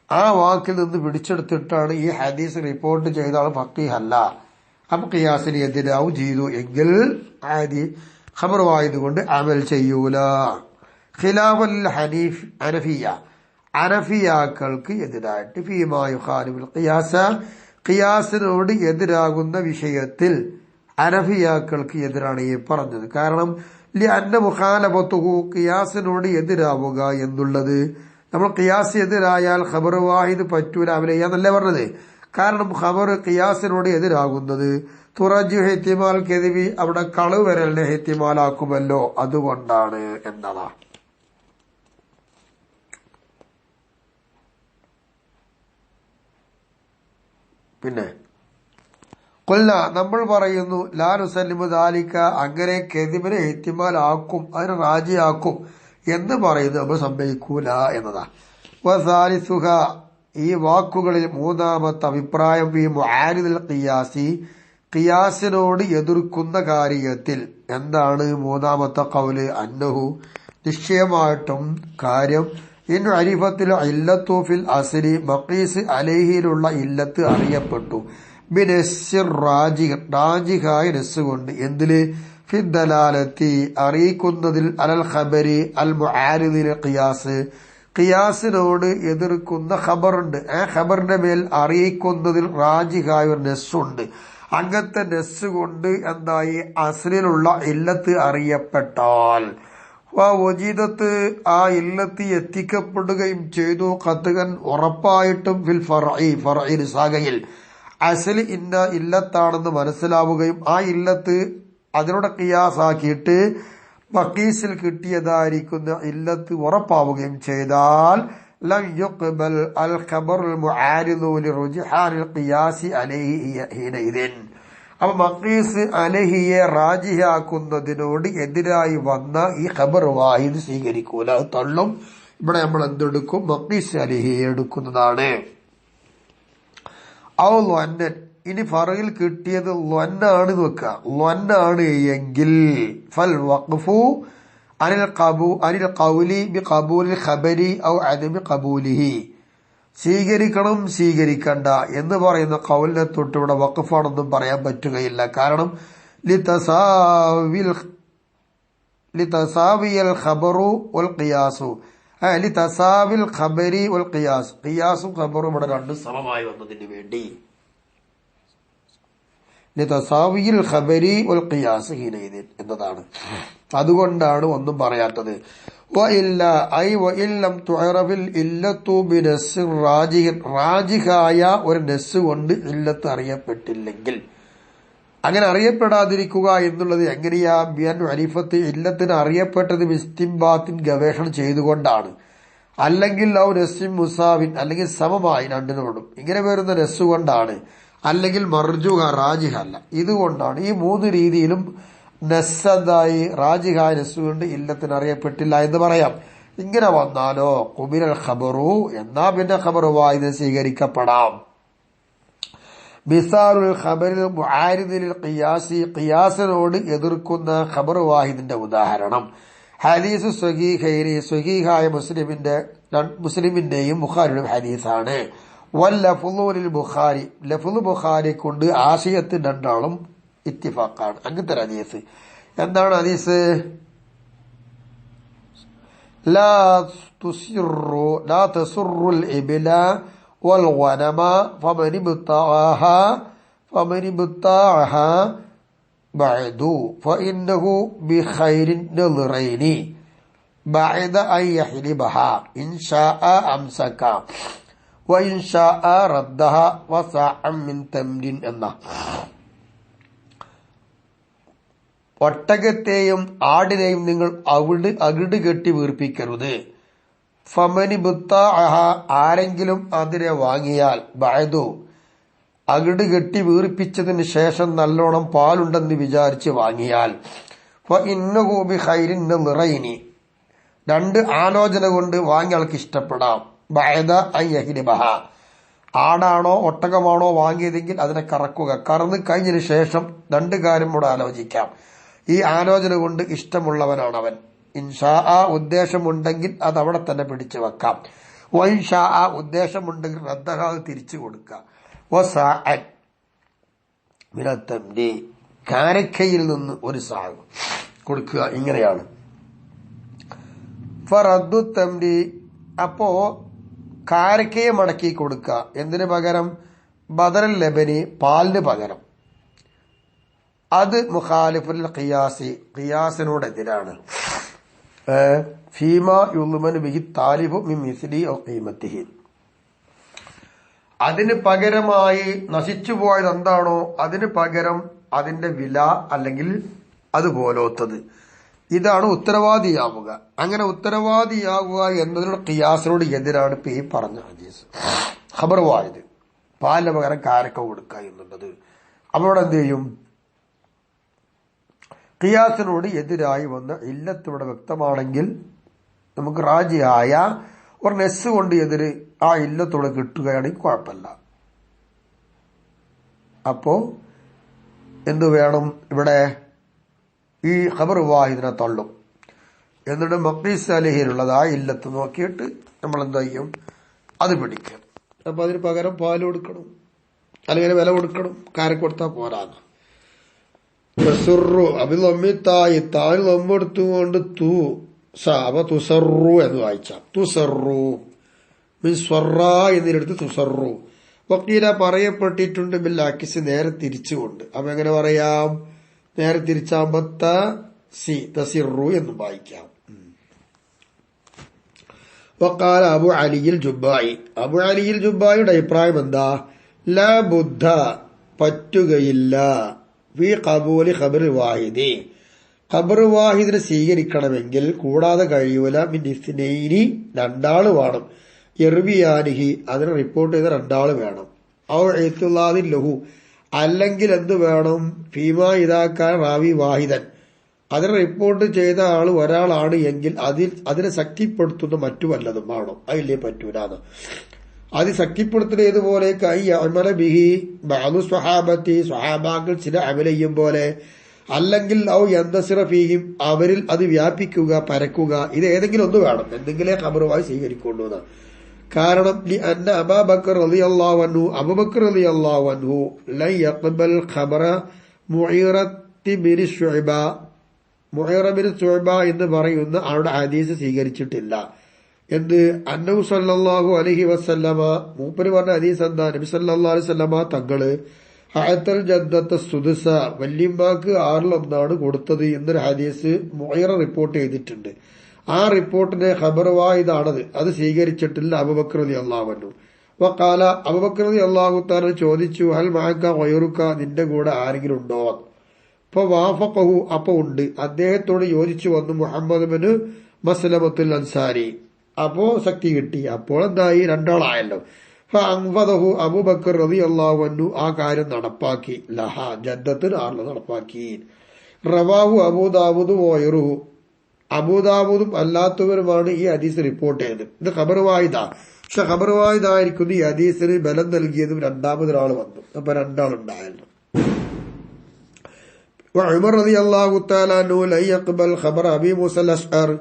ആ വാക്കിൽ നിന്ന് പിടിച്ചെടുത്തിട്ടാണ് ഈ ഹദീസ് റിപ്പോർട്ട് ചെയ്ത ആൾ ഫഖീഹ് അല്ല, അപ്പൊ ഖിയാസിന് എതിരാവും ചെയ്തു എങ്കിൽ ഖബർ വായതുകൊണ്ട് അമൽ ചെയ്യൂല. ഖിലാഫൽ അനഫിയാക്കൾക്ക് എതിരായിട്ട് ഫീമാ യുഖാലിഫുൽ ഖിയാസ, ഖിയാസിനോട് എതിരാകുന്ന വിഷയത്തിൽ അനഫിയാക്കൾക്ക് എതിരാണ് ഈ പറഞ്ഞത്. കാരണം ലിഅന്ന മുഖാലഫത്തുഹു, ഖിയാസിനോട് എതിരാവുക എന്നുള്ളത്, നമ്മൾ ഖിയാസ് എതിരായാൽ ഖബർ വാഹിദ് പറ്റൂല അമൽ ചെയ്യാന്നല്ലേ പറഞ്ഞത്. കാരണം ഖബർ ഖിയാസിനോട് എതിരാകുന്നത് തുറജ്ജുഹ് ഇഹ്തിമാൽ കദിബി, അവിടെ കളവ് വരലിനെ ഇഹ്തിമാലാക്കുമല്ലോ, അതുകൊണ്ടാണ് എന്നതാ. പിന്നെ ഖുൽന നമ്മൾ പറയുന്നു ലാ നുസല്ലിമു ദാലിക അങ്ങനെ കെദിബിനെ ഇഹ്തിമാലാക്കും അതിനെ റാജിയാക്കും എന്ന് പറയുന്നത് നമ്മൾ സമ്മതിക്കൂല എന്നതാ. വസാലിസുഹ ഈ വാക്കുകളിൽ മൂന്നാമത്തെ അഭിപ്രായം ഈ മുആരിദുൽ ഖിയാസി ഖിയാസിനോട് എതിർക്കുന്ന കാര്യത്തിൽ എന്താണ് മൂന്നാമത്തെ ഖൗല് അന്നഹു നിശ്ചയമായിട്ടും കാര്യം ഇൻ അരിഫത്തിൽ ഇല്ലത്തു ഫിൽ അസ്ലി മഖീസ് അലൈഹിയിലുള്ള ഇല്ലത്ത് അറിയപ്പെട്ടു ബിനസ്സിർ റാജിഹായ നസ്സ് കൊണ്ട് എന്തില് ഫിദ്ദലാലത്തി അറിയിക്കുന്നതിൽ അലൽ ഖബരി അൽ മുആരിദിൽ ഖിയാസ് ഖിയാസിനോട് എതിർക്കുന്ന ഖബറുണ്ട്. ആ ഖബറിന്റെ മേൽ അറിയിക്കുന്നതിൽ റാജിഹായ ഒരു നെസ്സുണ്ട്. അങ്ങനത്തെ നെസ് കൊണ്ട് എന്തായി അസ്ലിലുള്ള ഇല്ലത്ത് അറിയപ്പെട്ടാൽ വജീദത്ത് ആ ഇല്ലത്ത് എത്തിക്കപ്പെടുകയും ചെയ്തു ഖത്ഗൻ ഉറപ്പായിട്ടും ഫിൽ ഫർഇ സാഗയിൽ അസ്ലി ഇന്ന ഇല്ലത്താണെന്ന് മനസ്സിലാവുകയും ആ ഇല്ലത്ത് അതിനോട് ഖിയാസാക്കിയിട്ട് മഖീസിൽ കിട്ടിയതായിരിക്കുന്ന ഇല്ലത്ത് ഉറപ്പാവുകയും ചെയ്താൽ ലം യുഖ്ബൽ അൽ ഖബറുൽ മുആരിദു ലിറുജ്ഹാനിൽ ഖിയാസി അലൈഹി ഹീനഇദിൻ. അപ്പൊ മഖീസ് അലഹിയെ റാജിഹാക്കുന്നതിനോട് എതിരായി വന്ന ഈ ഖബർ വാഹിദ് സ്വീകരിക്കൂല, അത് തള്ളും. ഇവിടെ നമ്മൾ എന്തെടുക്കും? മഖീസ് അലഹിയെ എടുക്കുന്നതാണ്. ഔ ലൊന്നൻ ഇനി ഫറയിൽ കിട്ടിയത് ലൊന്നാണ് വെക്കുക. ലൊന്നാണ് എങ്കിൽ ഫൽ വഖ്ഫു അനിൽ ഖൗലി ബി ഖബൂലിൽ ഖബരി ഔ അദമി ഖബൂലിഹി സ്വീകരിക്കണം സ്വീകരിക്കണ്ട എന്ന് പറയുന്ന ഖൗലിനെ തൊട്ട് ഇവിടെ വഖഫാണെന്നും പറയാൻ പറ്റുകയില്ല. കാരണം ലിതസാവിയൽ ഖബറു വൽ ഖിയാസു ലിതസാവിൽ ഖബരി വൽ ഖിയാസ് ഖിയാസും ഖബറും ഇവിടെ രണ്ട് സമമായി വന്നതിന് വേണ്ടി ലിതസാവിയിൽ ഖബരി വൽ ഖിയാസ് ഹീനൈദിൻ എന്നതാണ്. അതുകൊണ്ടാണ് ഒന്നും പറയാത്തത്. റാജിഹായ ഒരു നെസ് കൊണ്ട് ഇല്ലത്ത് അറിയപ്പെട്ടില്ലെങ്കിൽ, അങ്ങനെ അറിയപ്പെടാതിരിക്കുക എന്നുള്ളത് എങ്ങനെയാ? ബിയൻ അരിഫത്ത് ഇല്ലത്തിന് അറിയപ്പെട്ടത് ഇസ്തിംബാത്തിൻ ഗവേഷണം ചെയ്തുകൊണ്ടാണ്, അല്ലെങ്കിൽ ഔ നസ്ഇം മുസാവിൻ അല്ലെങ്കിൽ സമമായി രണ്ടിനോടും ഇങ്ങനെ വരുന്ന നെസ് കൊണ്ടാണ്, അല്ലെങ്കിൽ മർജുഹ റാജിഹ അല്ല, ഇതുകൊണ്ടാണ്. ഈ മൂന്ന് രീതിയിലും നെസ്സതായി റാജിഹായ നെസ് കൊണ്ട് ഇല്ലത്തിന് അറിയപ്പെട്ടില്ല എന്ന് പറയാം. ഇങ്ങനെ വന്നാലോ ഖുബിലൽ ഖബറു എന്നാ പിന്നെ ഖബർ വാഹിദ് സ്വീകരിക്കപ്പെടാം. മിസാലുൽ ഖബറിൽ മുആരിദിൽ ഖിയാസി ഖിയാസിനോട് എതിർക്കുന്ന ഖബർ വാഹിദിന്റെ ഉദാഹരണം ഹദീസ് സ്വഹീഹൈനി സ്വഹീഹായ മുസ്ലിമിന്റെയും ബുഖാരിയുടെയും ഹദീസാണ്. വല്ലഫ്ളു ലിൽ ബുഖാരി ലഫ്ളു ബുഖാരി കൊണ്ട് ആശയത്തിൽ രണ്ടാളും ഇത്തിഫാഖാണ്. അങ്ങനത്തെ ഒരു ഹദീസ്. എന്താണ് ഹദീസ്? ലാ തസുറുൽ ഇബ്ല വൽ ഗനമ ഫമൻ ഇബ്തഅഹ ബഅദു ഫഇന്നഹു ബിഖൈരിൻ നളറൈനി ബഅദ അൻ യഹ്ലിബഹ ഇൻ ശാഅ അംസക വഇൻ ശാഅ റദ്ദഹ വസഅം മിൻ തംരിൻ എന്ന. ഒട്ടകത്തെയും ആടിനെയും നിങ്ങൾ അകിട് കെട്ടി വീർപ്പിക്കരുത്. ഫമനി ബുത്താഅഹ ആരെങ്കിലും അതിനെ വാങ്ങിയാൽ ബഅദു അകിട് കെട്ടി വീർപ്പിച്ചതിന് ശേഷം നല്ലോണം പാലുണ്ടെന്ന് വിചാരിച്ച് വാങ്ങിയാൽ ഫഇന്നഹു ബിഖൈരിൻ നളറൈനി രണ്ട് ആലോചന കൊണ്ട് വാങ്ങിയ ആൾക്ക് ഇഷ്ടപ്പെടാം. ബഅദ അൻ യഹ്ലിബഹ ആടാണോ ഒട്ടകമാണോ വാങ്ങിയതെങ്കിൽ അതിനെ കറക്കുക. കറന്ന് കഴിഞ്ഞതിന് ശേഷം രണ്ട് കാര്യം കൂടെ ആലോചിക്കാം. ഈ ആലോചന കൊണ്ട് ഇഷ്ടമുള്ളവനാണ് അവൻ. ഇൻഷാ ഉദ്ദേശമുണ്ടെങ്കിൽ അത് അവിടെ തന്നെ പിടിച്ചു വെക്കാം. വൈൻഷാ ഉദ്ദേശമുണ്ടെങ്കിൽ റദ്ദഹ തിരിച്ചു കൊടുക്കാം. വസാഅൻ മിനത്തംരി കാരക്കയിൽ നിന്ന് ഒരു സാഗ് കൊടുക്കുക. ഇങ്ങനെയാണ് ഫറദ്ദു തംരി. അപ്പോ കാരക്കയെ മടക്കി കൊടുക്കുക. എന്തിനു പകരം? ബദറൽ ലബനി പാലിന് പകരം. അത് മുഖാലിഫുൽ ഖിയാസി ഖിയാസിനോടെതിരാണ്. ഫീമ യുൽമൻ ബിഹി താലിബു മിൻ മിസ്ലി ഔ ഖീമത്തിഹി അതിന് പകരമായി നശിച്ചു പോയത് എന്താണോ അതിന് പകരം അതിന്റെ വില അല്ലെങ്കിൽ അതുപോലത്തത്. ഇതാണ് ഉത്തരവാദിയാവുക. അങ്ങനെ ഉത്തരവാദിയാവുക എന്നതിനുള്ള ഖിയാസിനോട് എതിരാണ് ഇപ്പൊ ഈ പറഞ്ഞ ഹദീസ്. ഖബർ വാഹിദ് പാലിന് പകരം കാരക്ക കൊടുക്കുക എന്നുള്ളത്. അപ്പോൾ എന്ത് ചെയ്യും? ഖിയാസിനോട് എതിരായി വന്ന ഇല്ലത്തിവിടെ വ്യക്തമാണെങ്കിൽ നമുക്ക് റാജിയായ ഒരു നെസ് കൊണ്ട് എതിര് ആ ഇല്ലത്തോടെ കിട്ടുകയാണെങ്കിൽ കുഴപ്പമില്ല. അപ്പോ എന്തു വേണം? ഇവിടെ ഈ ഖബർ വാഹിദിനെ തള്ളും. എന്നിട്ട് മഖീസ് അലഹിയിലുള്ളത് ആ ഇല്ലത്ത് നോക്കിയിട്ട് നമ്മൾ എന്താ ചെയ്യും? അത് പിടിക്കും. അപ്പൊ അതിന് പകരം പാല് കൊടുക്കണം, അല്ലെങ്കിൽ വില കൊടുക്കണം. കാരെ കൊടുത്താൽ പോരാന്ന്. അഭിലൊമ്മിത്തായി താഴ് ലൊമ്പെടുത്തുകൊണ്ട് തുസറു എന്ന് വായിച്ചാം. തുസറു മീൻസ് സ്വറ എന്നിടത്ത് തുസറു. വക്കീല പറയപ്പെട്ടിട്ടുണ്ട് ബില്ലാക്കിസ് നേരെ തിരിച്ചുകൊണ്ട്. അപ്പൊ എങ്ങനെ പറയാം? നേരെ തിരിച്ചാകുമ്പോ തസിറു എന്നും വായിക്കാം. വക്കാല അബു അലിയിൽ ജുബായി. അബു അലിയിൽ ജുബായിയുടെ അഭിപ്രായം എന്താ? ലാ ബുദ്ധ പറ്റുകയില്ല ഫീ ഖബൂലി ഖബർ വാഹിദി, ഖബർ വാഹിദിനെ സ്വീകരിക്കണമെങ്കിൽ കൂടാതെ കഴിയൂല മിൻ ഇസ്നൈനി രണ്ടാള് വേണം, എർവിയാനിഹി അതിനെ റിപ്പോർട്ട് ചെയ്ത രണ്ടാള് വേണം, ഔ ഇത്ലാദിൻ ലഹു അല്ലെങ്കിൽ എന്ത് വേണം? ഫീമാ ഇദാക്കാൻ റാവി വാഹിദൻ അതിനെ റിപ്പോർട്ട് ചെയ്ത ആള് ഒരാളാണ് എങ്കിൽ അതിനെ ശക്തിപ്പെടുത്തുന്ന മറ്റു വല്ലതും വേണം. അതില്ലേ പറ്റൂലാന്ന്. അത് ശക്തിപ്പെടുത്തുന്ന ഏതുപോലെ ബിഹി ബഅദു സ്വഹാബത്തി സ്വഹാബാക്കൾ ചില അമൽ ചെയ്യും പോലെ, അല്ലെങ്കിൽ ഔ യന്തസിറ ഫീഹിം അവരിൽ അത് വ്യാപിക്കുക പരക്കുക. ഇത് ഏതെങ്കിലും ഒന്ന് വേണം, എന്തെങ്കിലേ ഖബറുമായി സ്വീകരിക്കൊള്ളൂ എന്നാണ്. കാരണം അന്ന അബൂബക്കർ റളിയല്ലാഹു അൻഹു അബൂബക്കർ റളിയല്ലാഹു അൻഹു ലൻ യഖ്ബൽ ഖബറ മുഈറത്തി ബിൻ ശുഅബ മുഈറ ബിൻ ശുഅബ എന്ന് പറയുന്ന ആളുടെ ഹദീസ് സ്വീകരിച്ചിട്ടില്ല. എന്ത്? അന്നഹു സല്ലല്ലാഹു അലൈഹി വസല്ലമ മൂപ്പര് പറഞ്ഞ ഹദീസ് എന്താ? നബി സല്ലല്ലാഹു അലൈഹി വസല്ലമ തങ്ങള് ഹഅത്തൽ ജദ്ദത്ത സുദുസ വല്യമ്മാക്ക് 1/6 കൊടുത്തത് എന്നൊരു ഹദീസ് മുഈറ റിപ്പോർട്ട് ചെയ്തിട്ടുണ്ട്. ആ റിപ്പോർട്ടിന്റെ ഖബർവായിതാണത്. അത് സ്വീകരിച്ചിട്ടില്ല അബൂബക്കർ റളിയല്ലാഹു അൻഹു. വഖാല അബൂബക്കർ റളിയല്ലാഹു തആല ചോദിച്ചു, ഹൽ മഅക ഗൈറുക നിന്റെ കൂടെ ആരെങ്കിലും ഉണ്ടോ? അപ്പൊ വാഫഖഹു അപ്പൊ ഉണ്ട്. അദ്ദേഹത്തോട് യോജിച്ചു വന്നു മുഹമ്മദ് ബിൻ മസ്ലമത്തുൽ അൻസാരി. അപ്പോ ശക്തി കിട്ടി. അപ്പോൾ എന്തായി? രണ്ടാളായല്ലോ. ഫഅൻഫദഹു അബൂബക്കർ റളിയല്ലാഹു അൻഹു ആ കാര്യം നടപ്പാക്കി. ലഹ ജദ്ദത്തിന് 6 നടപ്പാക്കി. റവാഹു അബൂദാവൂദ് വഗൈറുഹു അബൂദാവൂദും അല്ലാത്തവരുമാണ് ഈ ഹദീസ് റിപ്പോർട്ട് ചെയ്തത്. ഇത് ഖബർവായിദാ. പക്ഷെ ഖബർവായിദായിരിക്കുന്നു ഈ ഹദീസിന് ബലം നൽകിയതും രണ്ടാമതൊരാൾ വന്നു. അപ്പൊ രണ്ടാളുണ്ടായല്ലോ. ഉമർ റളിയല്ലാഹു തആല അൻഹു ലൻ യഖ്ബൽ ഖബർ അബീ മൂസൽ അശ്അരി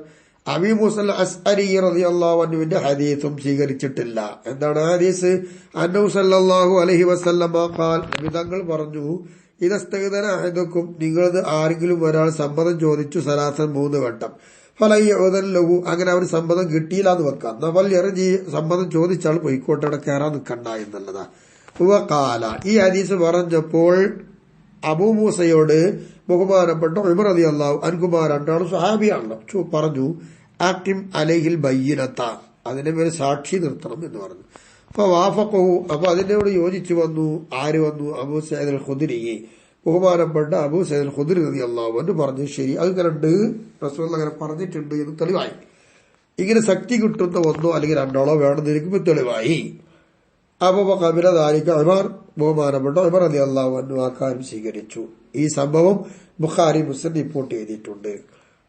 അബീ മൂസൽ അശ്അരി റളിയല്ലാഹു അൻഹുവിന്റെ ഹദീസും സ്വീകരിച്ചിട്ടില്ല. എന്താണ് ഹദീസ്? അന്നഹു സല്ലല്ലാഹു അലൈഹി വസല്ലമ ഖാൽ നബി തങ്ങൾ പറഞ്ഞു, ഇദസ്തഗ്ദന അഹദുക്കും നിങ്ങളത് ആരെങ്കിലും ഒരാൾ സമ്മതം ചോദിച്ചു സലാസൻ 3 വട്ടം ഫലയ്യുദൻ ലഹു അങ്ങനെ അവർ സമ്മതം കിട്ടിയില്ല എന്ന് വെക്കാം. നവൽ എറജി സമ്മതം ചോദിച്ചാൽ പോയിക്കോട്ടെ, അവിടെ കയറാൻ നിൽക്കണ്ട എന്നുള്ളതാ. ഖാല ഈ ഹദീസ് പറഞ്ഞപ്പോൾ അബൂ മൂസയോട് ബഹുമാനപ്പെട്ട ഉമർ റളിയല്ലാഹു അൻഹുമാ രണ്ടാളും സ്വഹാബിയാണല്ലോ പറഞ്ഞു, ആക്കിം അലൈഹിൽ ബയ്യിനത അതിന്റെ മേൽ സാക്ഷി നിർത്തണം എന്ന് പറഞ്ഞു. അപ്പൊ വാഫഖഹു അപ്പൊ അതിനോട് യോജിച്ചു വന്നു. ആര് വന്നു? അബൂ സഈദ് അൽ ഖുദ്രി ബഹുമാനപ്പെട്ട അബൂ സഈദ് അൽ ഖുദ്രി റളിയല്ലാഹു അൻഹു പറഞ്ഞു, ശരി അങ്ങനെ റസൂലുള്ളാഹി അങ്ങനെ പറഞ്ഞിട്ടുണ്ട് എന്ന് തെളിവായി. ഇങ്ങനെ ശക്തി കിട്ടുന്ന ഒന്നോ അല്ലെങ്കിൽ രണ്ടോളോ വേണമെന്നിരിക്കുമ്പോൾ തെളിവായി. അപ്പൊ കബില ദാലിക ഉമർ ബഹുമാനപ്പെട്ട ഉമർ റളിയല്ലാഹു അൻഹു ആ കാര്യം സ്വീകരിച്ചു. ഈ സംഭവം ബുഖാരി മുസ്ലിം റിപ്പോർട്ട് ചെയ്തിട്ടുണ്ട്.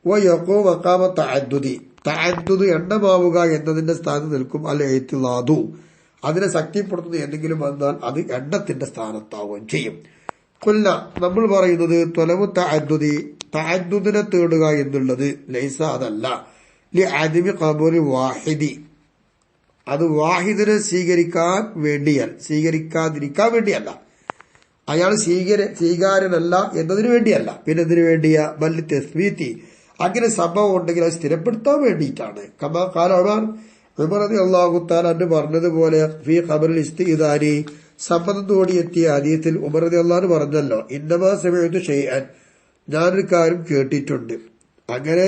വയഖൂമു മഖാമ തഅദ്ദുദ് എണ്ണമാവുക എന്നതിന്റെ സ്ഥാനത്ത് നിൽക്കും. അൽ ഇത്ലാദു അതിനെ ശക്തിപ്പെടുത്തുന്ന എന്തെങ്കിലും വന്നാൽ അത് എണ്ണത്തിന്റെ സ്ഥാനത്താവുകയും ചെയ്യും. കൊല്ല നമ്മൾ പറയുന്നത് തൊലവു തഅദ്ദുദിനെ തേടുക എന്നുള്ളത് ലൈസ അതല്ല ലി അദമി ഖബൂലി വാഹിദി അത് വാഹിദിനെ സ്വീകരിക്കാതിരിക്കാൻ വേണ്ടിയല്ല, അയാൾ സ്വീകാര്യനല്ല എന്നതിനു വേണ്ടിയല്ല. പിന്നെ എന്തിനു വേണ്ടിയാ? ബല്ലി തസ്ബീതി അങ്ങനെ സംഭവം ഉണ്ടെങ്കിൽ അത് സ്ഥിരപ്പെടുത്താൻ വേണ്ടിയിട്ടാണ്. കമാ ഖാല ഉമർ റളിയല്ലാഹു തആല അൻഹു പറഞ്ഞതുപോലെ ഫീ ഖബറിൽ ഇസ്തിഇദാനി സമ്മതത്തോടെ എത്തിയ ഹദീസിൽ ഉമർ റളിയല്ലാഹു പറഞ്ഞല്ലോ, ഇന്നമാ സമിഅതു ഷൈഅൻ ഞാനൊരു കാര്യം കേട്ടിട്ടുണ്ട്, അങ്ങനെ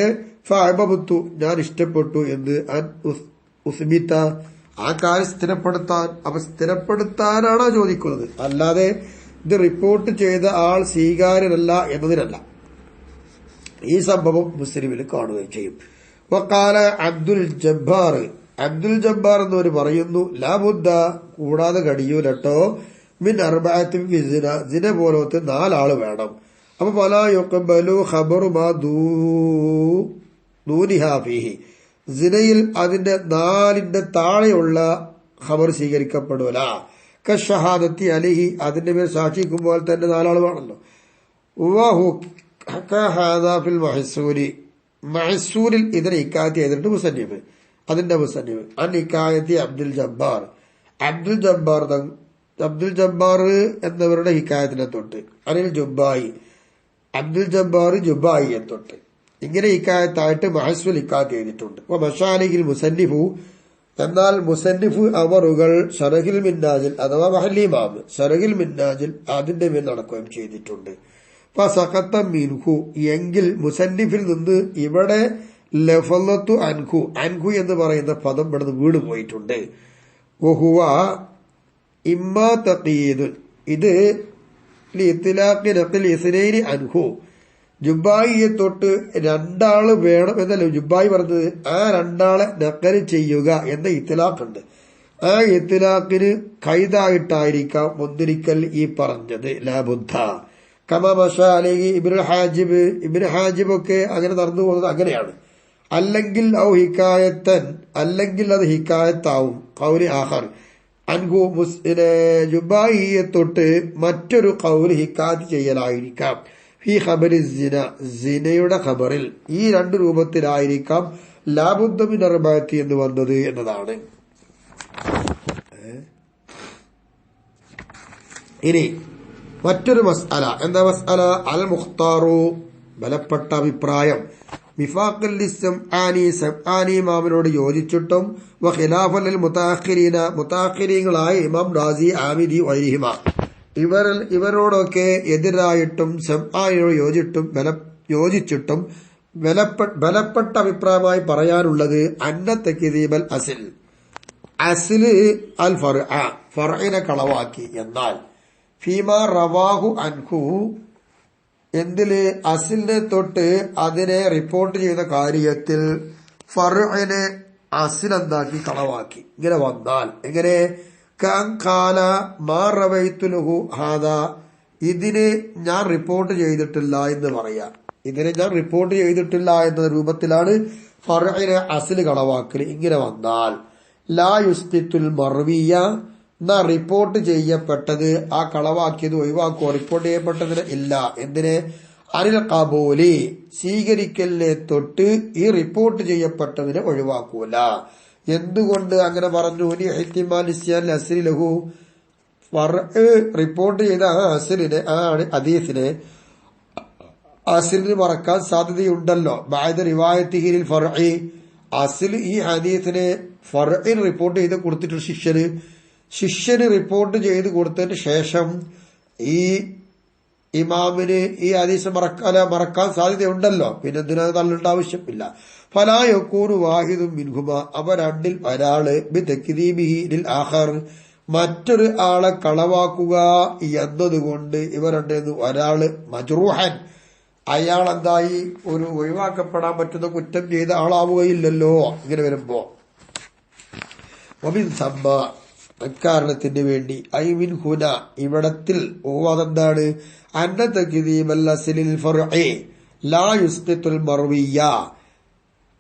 ഫഅബബതു ഞാൻ ഇഷ്ടപ്പെട്ടു എന്ന് അൻ ഉസ്മിത ആ കാര്യം സ്ഥിരപ്പെടുത്താൻ. അപ്പൊ സ്ഥിരപ്പെടുത്താനാണോ ചോദിക്കുന്നത്, അല്ലാതെ ഇത് റിപ്പോർട്ട് ചെയ്ത ആൾ സ്വീകാര്യനല്ല എന്നതിനല്ല. ഈ സംഭവം മുസ്ലിമിൽ കാണുകയും ചെയ്യും. വഖാല അബ്ദുൽ ജബ്ബാർ എന്നവർ പറയുന്നു, ലാബുദ്ദ കൂടാതെ കഴിയൂലട്ടോ മിൻ അർബഅത്തിൻ ഫി സിന, സിന പോലത്തെ 4 ആള് വേണം. അപ്പൊ ഫലാ യുഖ്ബലു ഖബറു മാ ദൂനിഹാ ഫീഹി, സിനയിൽ അതിന്റെ 4ന്റെ താഴെയുള്ള ഖബർ സ്വീകരിക്കപ്പെടൂല. കശഹാദത്തി അലൈഹി, അതിന്റെ മേൽ സാക്ഷിക്കുമ്പോൾ തന്നെ 4 ആള് വേണമല്ലോ. വഹു കഹാദാ ഫിൽ മഹ്സൂരി, മഹ്സൂരിൽ ഇതിനെ ഇക്കായത്ത് ചെയ്തിട്ട് മുസന്നിഫ്, അതിന്റെ മുസന്നിഫ് അൻ ഇക്കായത്തി അബ്ദുൽ ജബ്ബാർ, അബ്ദുൽ ജബ്ബാർ എന്നവരുടെ ഹിക്കായത്തിനെ തൊട്ട്, അനിൽ ജുബായി, അബ്ദുൽ ജബ്ബാർ ജുബായിയെ തൊട്ട്, ഇങ്ങനെ ഹിക്കായത്തായിട്ട് മഹ്സൂൽ ഹിക്കായത്ത് ചെയ്തിട്ടുണ്ട്. അപ്പൊ മഷാലിഹിൽ മുസന്നിഫു, എന്നാൽ മുസന്നിഫ് അവറുകൾ ഷറഹിൽ മിന്നാജിൽ അഥവാ മഹല്ലിമാമ് ഷറഹിൽ മിന്നാജിൽ അതിന്റെ മേൽ നടക്കുകയും ചെയ്തിട്ടുണ്ട്. ഫസഖത്ത മിൻഹു, എങ്കിൽ മുസന്നിഫിൽ നിന്ന് ഇവിടെ ലഫളത്തു അൻഹു, അൻഹു എന്ന് പറയുന്ന പദം ഇവിടുന്ന് വീണ് പോയിട്ടുണ്ട്. വഹുവ ഇമ്മാ തഖീദുൻ, ഇത് ലിഇത്ലാഖി നഖ്ൽ ഇസ്നൈനി അൻഹു, ജുബായിയെ തൊട്ട് 2 ആള് വേണം എന്നല്ല ജുബായി പറഞ്ഞത്, ആ 2 ആളെ നഖൽ ചെയ്യുക എന്ന ഇത്ലാഖുണ്ട്. ആ ഇത്ലാഖിന് ഖൈദായിട്ടായിരിക്കാം മുന്തിരിക്കൽ ഈ പറഞ്ഞത് ലാബുദ്ധ. കമാ മഷാ അലൈഹി ഇബ്നു ഹാജിബ് ഒക്കെ അങ്ങനെ നടന്നു പോകുന്നത് അങ്ങനെയാണ്. അല്ലെങ്കിൽ ഔ ഹിക്കായത്തൻ, അല്ലെങ്കിൽ അത് ഹിക്കായത്താവും. ഖൗലി ആഖർ അൻഹു, ജുബായിയെ തൊട്ട് മറ്റൊരു ഖൗല് ഹിക്കായത്ത് ചെയ്യലായിരിക്കാം. ഫി ഖബരി സിന, സിനയുടെ ഖബറിൽ ഈ 2 രൂപത്തിലായിരിക്കാം ലാബുദ്ദ മിൻ അർബഅത്തി എന്ന് വന്നത് എന്നതാണ്. ഇനി മറ്റൊരു മസ്അല, എന്താ മസ്അല? അൽ മുഖ്താറു, ബലപ്പെട്ട അഭിപ്രായം, മിഫാഖൽ ലിസ്സംആനി, സംആനി ഇമാമിനോട് യോജിച്ചിട്ടും, വ ഖിലാഫൻ ലിൽ മുതഅഖിരീന, മുതഅഖിരീങ്ങളായ ഇമാം റാസി, ആമിദി വൈരിഹിമ, ഇവരോടൊക്കെ എതിരായിട്ടും സംആനിയോട് യോജിച്ചിട്ടും ബലപ്പെട്ട അഭിപ്രായമായി പറയാനുള്ളത് അന്ന തക്ദീബൽ അസ്ൽ, അസ്ല് അൽ ഫർഅ, ഫർഇനെ കളവാക്കി. എന്നാൽ ഫീമാ റവാഹു അൻഹു, എന്തില് അസ്ലിനെ തൊട്ട് അതിനെ റിപ്പോർട്ട് ചെയ്ത കാര്യത്തിൽ ഫർഇനെ അസ്ൽ എന്താക്കി കളവാക്കി. ഇങ്ങനെ വന്നാൽ എങ്ങനെ? കാല മാ റവൈതുലഹു ഹാദാ, ഇതിനെ ഞാൻ റിപ്പോർട്ട് ചെയ്തിട്ടില്ല എന്ന് പറയാം. ഇതിനെ ഞാൻ റിപ്പോർട്ട് ചെയ്തിട്ടില്ല എന്ന രൂപത്തിലാണ് ഫർഇനെ അസ്ൽ കളവാക്കൽ. ഇങ്ങനെ വന്നാൽ ലാ യുസ്തിത്തുൽ മർവിയ, എന്നാ റിപ്പോർട്ട് ചെയ്യപ്പെട്ടത് ആ കളവാക്കിയത് ഒഴിവാക്കുവോ? റിപ്പോർട്ട് ചെയ്യപ്പെട്ടതിന് ഇല്ല. എന്തിനെ? അനിൽ ഖബൂലി, സ്വീകരിക്കലിനെ തൊട്ട് ഈ റിപ്പോർട്ട് ചെയ്യപ്പെട്ടതിനെ ഒഴിവാക്കൂല. എന്തുകൊണ്ട് അങ്ങനെ പറഞ്ഞു? ലഹു, റിപ്പോർട്ട് ചെയ്ത ആ അസ്ലിനെ, ആ ഹദീസിനെ അസ്ലിന് മറക്കാൻ സാധ്യതയുണ്ടല്ലോ. ബഅദ റിവായത്തിഹിൽ ഫർഇ, അസ്ൽ ഈ ഹദീസിനെ ഫർഇന് റിപ്പോർട്ട് ചെയ്ത് കൊടുത്തിട്ട് ശിഷ്യന് റിപ്പോർട്ട് ചെയ്ത് കൊടുത്തതിന് ശേഷം ഈ ഇമാമിന് ഈ ഹദീസ് മറക്കാൻ സാധ്യതയുണ്ടല്ലോ. പിന്നെ എന്തിനാ തള്ളേണ്ട ആവശ്യമില്ല. ഫലാ യകൂനു വാഹിദുൻ മിൻഹുമ, അവ 2ൽ ഒരാള് ബിതക്ദീബിഹി ലിൽ ആഖർ, മറ്റൊരു ആളെ കളവാക്കുക എന്നതുകൊണ്ട് ഇവ 2 ഒരാള് മജ്റൂഹൻ, അയാൾ എന്തായി? ഒരു ഒഴിവാക്കപ്പെടാൻ പറ്റുന്ന കുറ്റം ചെയ്ത ആളാവുകയില്ലല്ലോ. ഇങ്ങനെ വരുമ്പോ വമിൻ സമ്മ, അക്കാരണത്തിന് വേണ്ടി, ഐ മിൻ ഹുന, ഇവിടത്തിൽ അതെന്താണ്? അന്ന തക്ദീബൽ അസ്ലിൽ ഫർഇ ലാ യുസ്ഖിത്തുൽ മർവിയ,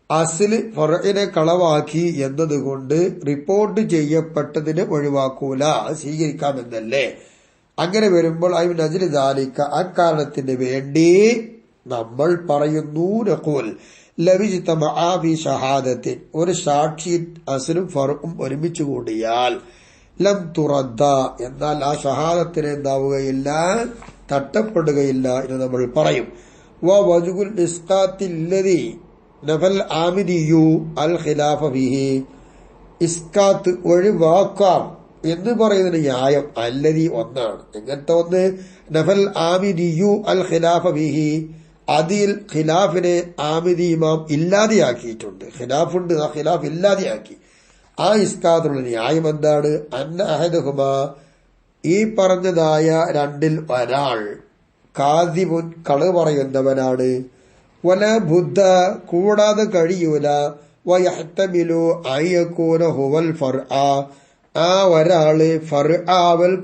അസ്ല് ഫർഇനെ കളവാക്കി എന്നതുകൊണ്ട് റിപ്പോർട്ട് ചെയ്യപ്പെട്ടതിന് ഒഴിവാക്കൂല, സ്വീകരിക്കാമെന്നല്ലേ. അങ്ങനെ വരുമ്പോൾ ഐ മിൻ അജ്ലി ദാലിക, അക്കാരണത്തിന് വേണ്ടി നമ്മൾ പറയുന്നു, നഖൂൽ ലവിജ്തമഅ ഫി ഷഹാദത്തിൻ, ഒരു സാക്ഷി അസ്ലും ഫർഉം ഒരുമിച്ച് കൂടിയാൽ ലം തുറദ്ദ, എന്നാൽ ആ ഷഹാദത്തിന് എന്താവുകയില്ല? തട്ടപ്പെടുകയില്ല എന്ന് നമ്മൾ പറയും. വവജ്ഹുൽ ഇസ്ഖാത്തില്ലദി നഫൽ ആമിദിയു അൽ ഖിലാഫ ഫീഹി, ഇസ്ഖാത്ത് ഒഴിവാക്കാം എന്ന് പറയുന്നതിന് ന്യായം അല്ലദി ഒന്നാണ്. എങ്ങനത്തെ ഒന്ന്? നഫൽ ആമിദിയു അൽ ഖിലാഫ ഫീഹി, അതിൽ ഖിലാഫിനെ ആമിദി ഇമാം ഇല്ലാതെയാക്കിയിട്ടുണ്ട്. ഖിലാഫുണ്ട്, ആ ഖിലാഫ് ഇല്ലാതെയാക്കി. ആ ഇസ്കാത്തിനുള്ള ന്യായം എന്താണ്? അന്ന അഹദഹുമ, ഈ പറഞ്ഞതായ 2ൽ ഒരാൾ കാദിബുൻ, കളവ് പറയുന്നവനാണ്. വല ബുദ്ധ, കൂടാതെ കഴിയൂല. വയഹ്തമിലു അൻ യകൂന ഹുവൽ ഫർഅ, ആ ഒരാള് ഫർ ആവൽ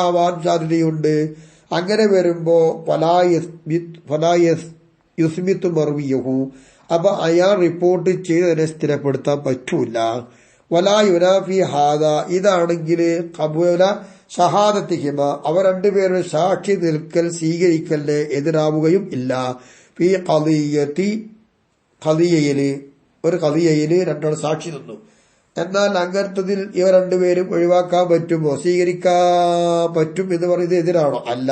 ആവാൻ സാധ്യതയുണ്ട്. അങ്ങനെ വരുമ്പോ യുസ്മിത്തു മർവിയഹു, അപ്പൊ അയാൾ റിപ്പോർട്ട് ചെയ്തതിനെ സ്ഥിരപ്പെടുത്താൻ പറ്റൂല. വലാ യുനാഫി ഹാദ, ഇതാണെങ്കിൽ ഖബൂല ഷഹാദത്തിഹിമ, അവർ രണ്ടുപേരും സാക്ഷി നിൽക്കൽ സ്വീകരിക്കലിന് എതിരാവുകയും ഇല്ല. ഫീ ഖദിയയില് ഒരു ഖദിയയില് രണ്ടാൾ സാക്ഷി നിന്നു. എന്നാൽ അങ്ങനത്തതിൽ ഇവർ രണ്ടുപേരും ഒഴിവാക്കാൻ പറ്റുമോ, സ്വീകരിക്കാൻ പറ്റും എന്ന് പറയുന്നത് എതിരാണോ? അല്ല.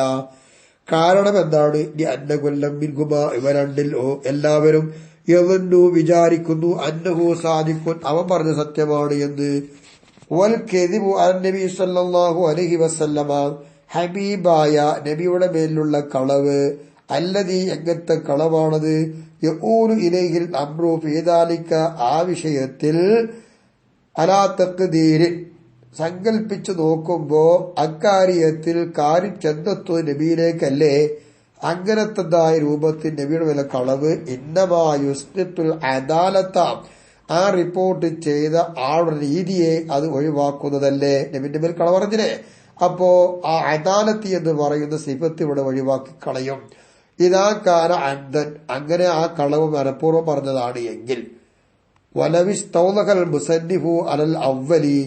കാരണം എന്താണ്? അന്ന കൊല്ലം മിൻഹുമ, ഇവ രണ്ടിൽ എല്ലാവരും യവന്നു വിചാരിക്കുന്നു അന്നഹു സാദിഖുൻ, അവൻ പറഞ്ഞ സത്യമാണ് എന്ന്. വൽ കദിബു അൻ നബി സല്ലല്ലാഹു അലൈഹി വസല്ലമ, ഹബീബായ നബിയുടെ മേലുള്ള കളവ്, അല്ലദീ, എങ്ങനത്തെ കളവാണത്, യഊലു ഇലൈഹിൽ അംറു ഫീ ദാലിക, ആ വിഷയത്തിൽ, അലാ തഖ്ദീരി, സങ്കൽപ്പിച്ചു നോക്കുമ്പോ അക്കാര്യത്തിൽ കാര്യം ചെന്നെത്തുന്നത് നബിയിലേക്കല്ലേ, അങ്ങനത്തതായ രൂപത്തിൽ നബിയുടെ മേലെ കളവ്. ഇന്നമായുസ്തിത്തുൽ അദാലത്ത, ആ റിപ്പോർട്ട് ചെയ്ത ആളുടെ രീതിയെ അത് ഒഴിവാക്കുന്നതല്ലേ, നബിന്റെ മേൽ കളവ് പറഞ്ഞില്ലേ. അപ്പോ ആ അദാലത്തി എന്ന് പറയുന്ന സിഫത്ത് ഇവിടെ ഒഴിവാക്കി കളയും. ഇതാ കാന അന്ദൻ, അങ്ങനെ ആ കളവ് മനഃപൂർവ്വം പറഞ്ഞതാണ് എങ്കിൽ, വലവിസ്തൗലഹൽ മുസന്നിഫു അലൽ അവ്വലി,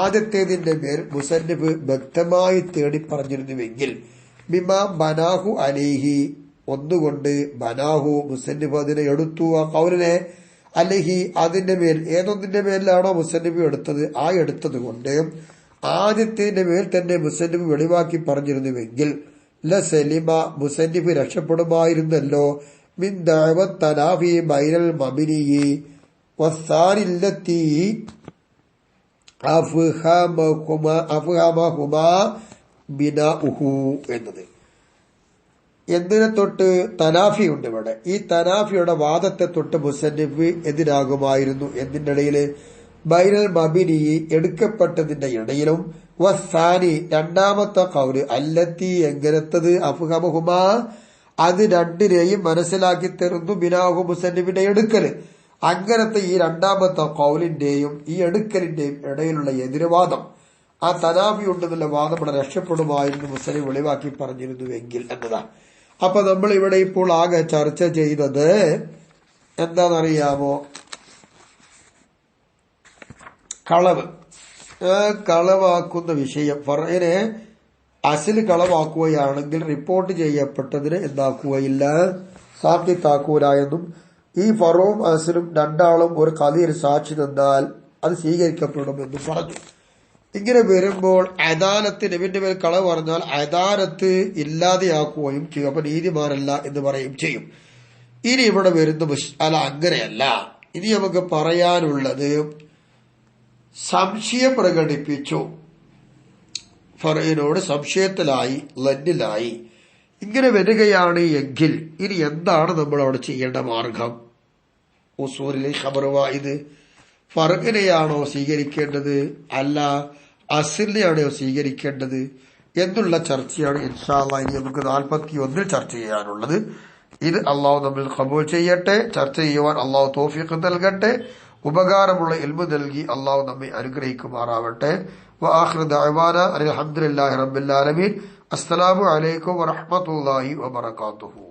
ആദ്യത്തേതിന്റെ മേൽ മുസന്നിഫ് വ്യക്തമായി തേടി പറഞ്ഞിരുന്നുവെങ്കിൽ, ബിമ ബനാഹു അലൈഹി, ഒന്നുകൊണ്ട് ബനാഹു, മുസന്നിഫ് അതിനെ എടുത്തു, ആ കൗലിനെ, അലൈഹി, അതിന്റെ മേൽ, ഏതൊന്നിന്റെ മേലിലാണോ മുസന്നിഫ് എടുത്തത്, ആ എടുത്തത് കൊണ്ട് ആദ്യത്തിന്റെ മേൽ തന്നെ മുസന്നിഫ് വെളിവാക്കി പറഞ്ഞിരുന്നുവെങ്കിൽ, ലസലിമ, മുസന്നിഫ് രക്ഷപ്പെടുമായിരുന്നല്ലോ, മിൻ ദഅവത് തനാഫി ബൈനൽ മബിനിയി വസ്സാനില്ലത്തി അഫ്ഹമഹുമാ ബിനാഉഹു എന്നത്. എന്തിനെ തൊട്ട്? തനാഫിയുണ്ട് ഇവിടെ. ഈ തനാഫിയുടെ വാദത്തെ തൊട്ട് മുസന്നിഫ് എതിരാകുമായിരുന്നു. എന്തിന്റെ ഇടയില്? ബൈനൽ മബിനി, എടുക്കപ്പെട്ടതിന്റെ ഇടയിലും, വസ്സാനി, രണ്ടാമത്തെ കൗല്, അല്ലത്തി, എങ്ങനത്തത്, അഫ്ഹമഹുമാ, അത് രണ്ടിനെയും മനസ്സിലാക്കി തരുന്നു, ബിനാഹു, മുസന്നിഫിന്റെ എടുക്കല്. അങ്ങനത്തെ ഈ രണ്ടാമത്തെ കൗലിന്റെയും ഈ എടുക്കലിന്റെയും ഇടയിലുള്ള എതിർവാദം, ആ തനാഫി ഉണ്ടെന്നുള്ള വാദം ഇവിടെ രക്ഷപ്പെടുമായിരുന്നു മുസ്ലിം വെളിവാക്കി പറഞ്ഞിരുന്നുവെങ്കിൽ എന്നതാണ്. അപ്പൊ നമ്മൾ ഇവിടെ ഇപ്പോൾ ആകെ ചർച്ച ചെയ്തത് എന്താണെന്നറിയാമോ? കളവ്. കളവാക്കുന്ന വിഷയം, ഫർഇനെ അസിൽ കളവാക്കുകയാണെങ്കിൽ റിപ്പോർട്ട് ചെയ്യപ്പെട്ടതിന് എന്താക്കുകയില്ല, സാബിത്താക്കൂല എന്നും, ഈ ഫറവും അസിലും രണ്ടാളും ഒരു ഖദിയിൽ സാക്ഷി നിന്നാൽ അത് സ്വീകരിക്കപ്പെടുമെന്നും പറഞ്ഞു. ഇങ്ങനെ വരുമ്പോൾ അദാലത്ത്, നബിന്റെ മേൽ കളവ് പറഞ്ഞാൽ അദാലത്ത് ഇല്ലാതെയാക്കുകയും ചെയ്യും. അപ്പൊ നീതിമാനല്ല എന്ന് പറയുകയും ചെയ്യും. ഇനി ഇവിടെ വരുന്ന അല്ല, അങ്ങനെയല്ല. ഇനി നമുക്ക് പറയാനുള്ളത്, സംശയം പ്രകടിപ്പിച്ചു, ഫറയിനോട് സംശയത്തിലായി, ലന്നിലായി, ഇങ്ങനെ വരികയാണ് എങ്കിൽ ഇനി എന്താണ് നമ്മൾ അവിടെ ചെയ്യേണ്ട മാർഗം? ഉസൂലിലെ ഖബർവായിദ് ഫർഇനെയാണോ സ്വീകരിക്കേണ്ടത്, അല്ല അസ്ലിനെയാണോ സ്വീകരിക്കേണ്ടത് എന്നുള്ള ചർച്ചയാണ് ഇൻഷാ അല്ലാഹ് ഇനി നമുക്ക് 41 ചർച്ച ചെയ്യാനുള്ളത്. ഇത് അള്ളാഹു നമ്മിൽ ഖബൂൽ ചെയ്യട്ടെ. ചർച്ച ചെയ്യുവാൻ അള്ളാഹു തൗഫീഖ് നൽകട്ടെ. ഉപകാരമുള്ള ഇൽമു നൽകി അള്ളാഹു നമ്മെ അനുഗ്രഹിക്കുമാറാവട്ടെ. വആഖിറു ദഅവാനാ അൽഹംദുലില്ലാഹി റബ്ബിൽ ആലമീൻ. അസ്സലാമു അലൈക്കും വറഹ്മത്തുള്ളാഹി വബറകാതുഹു.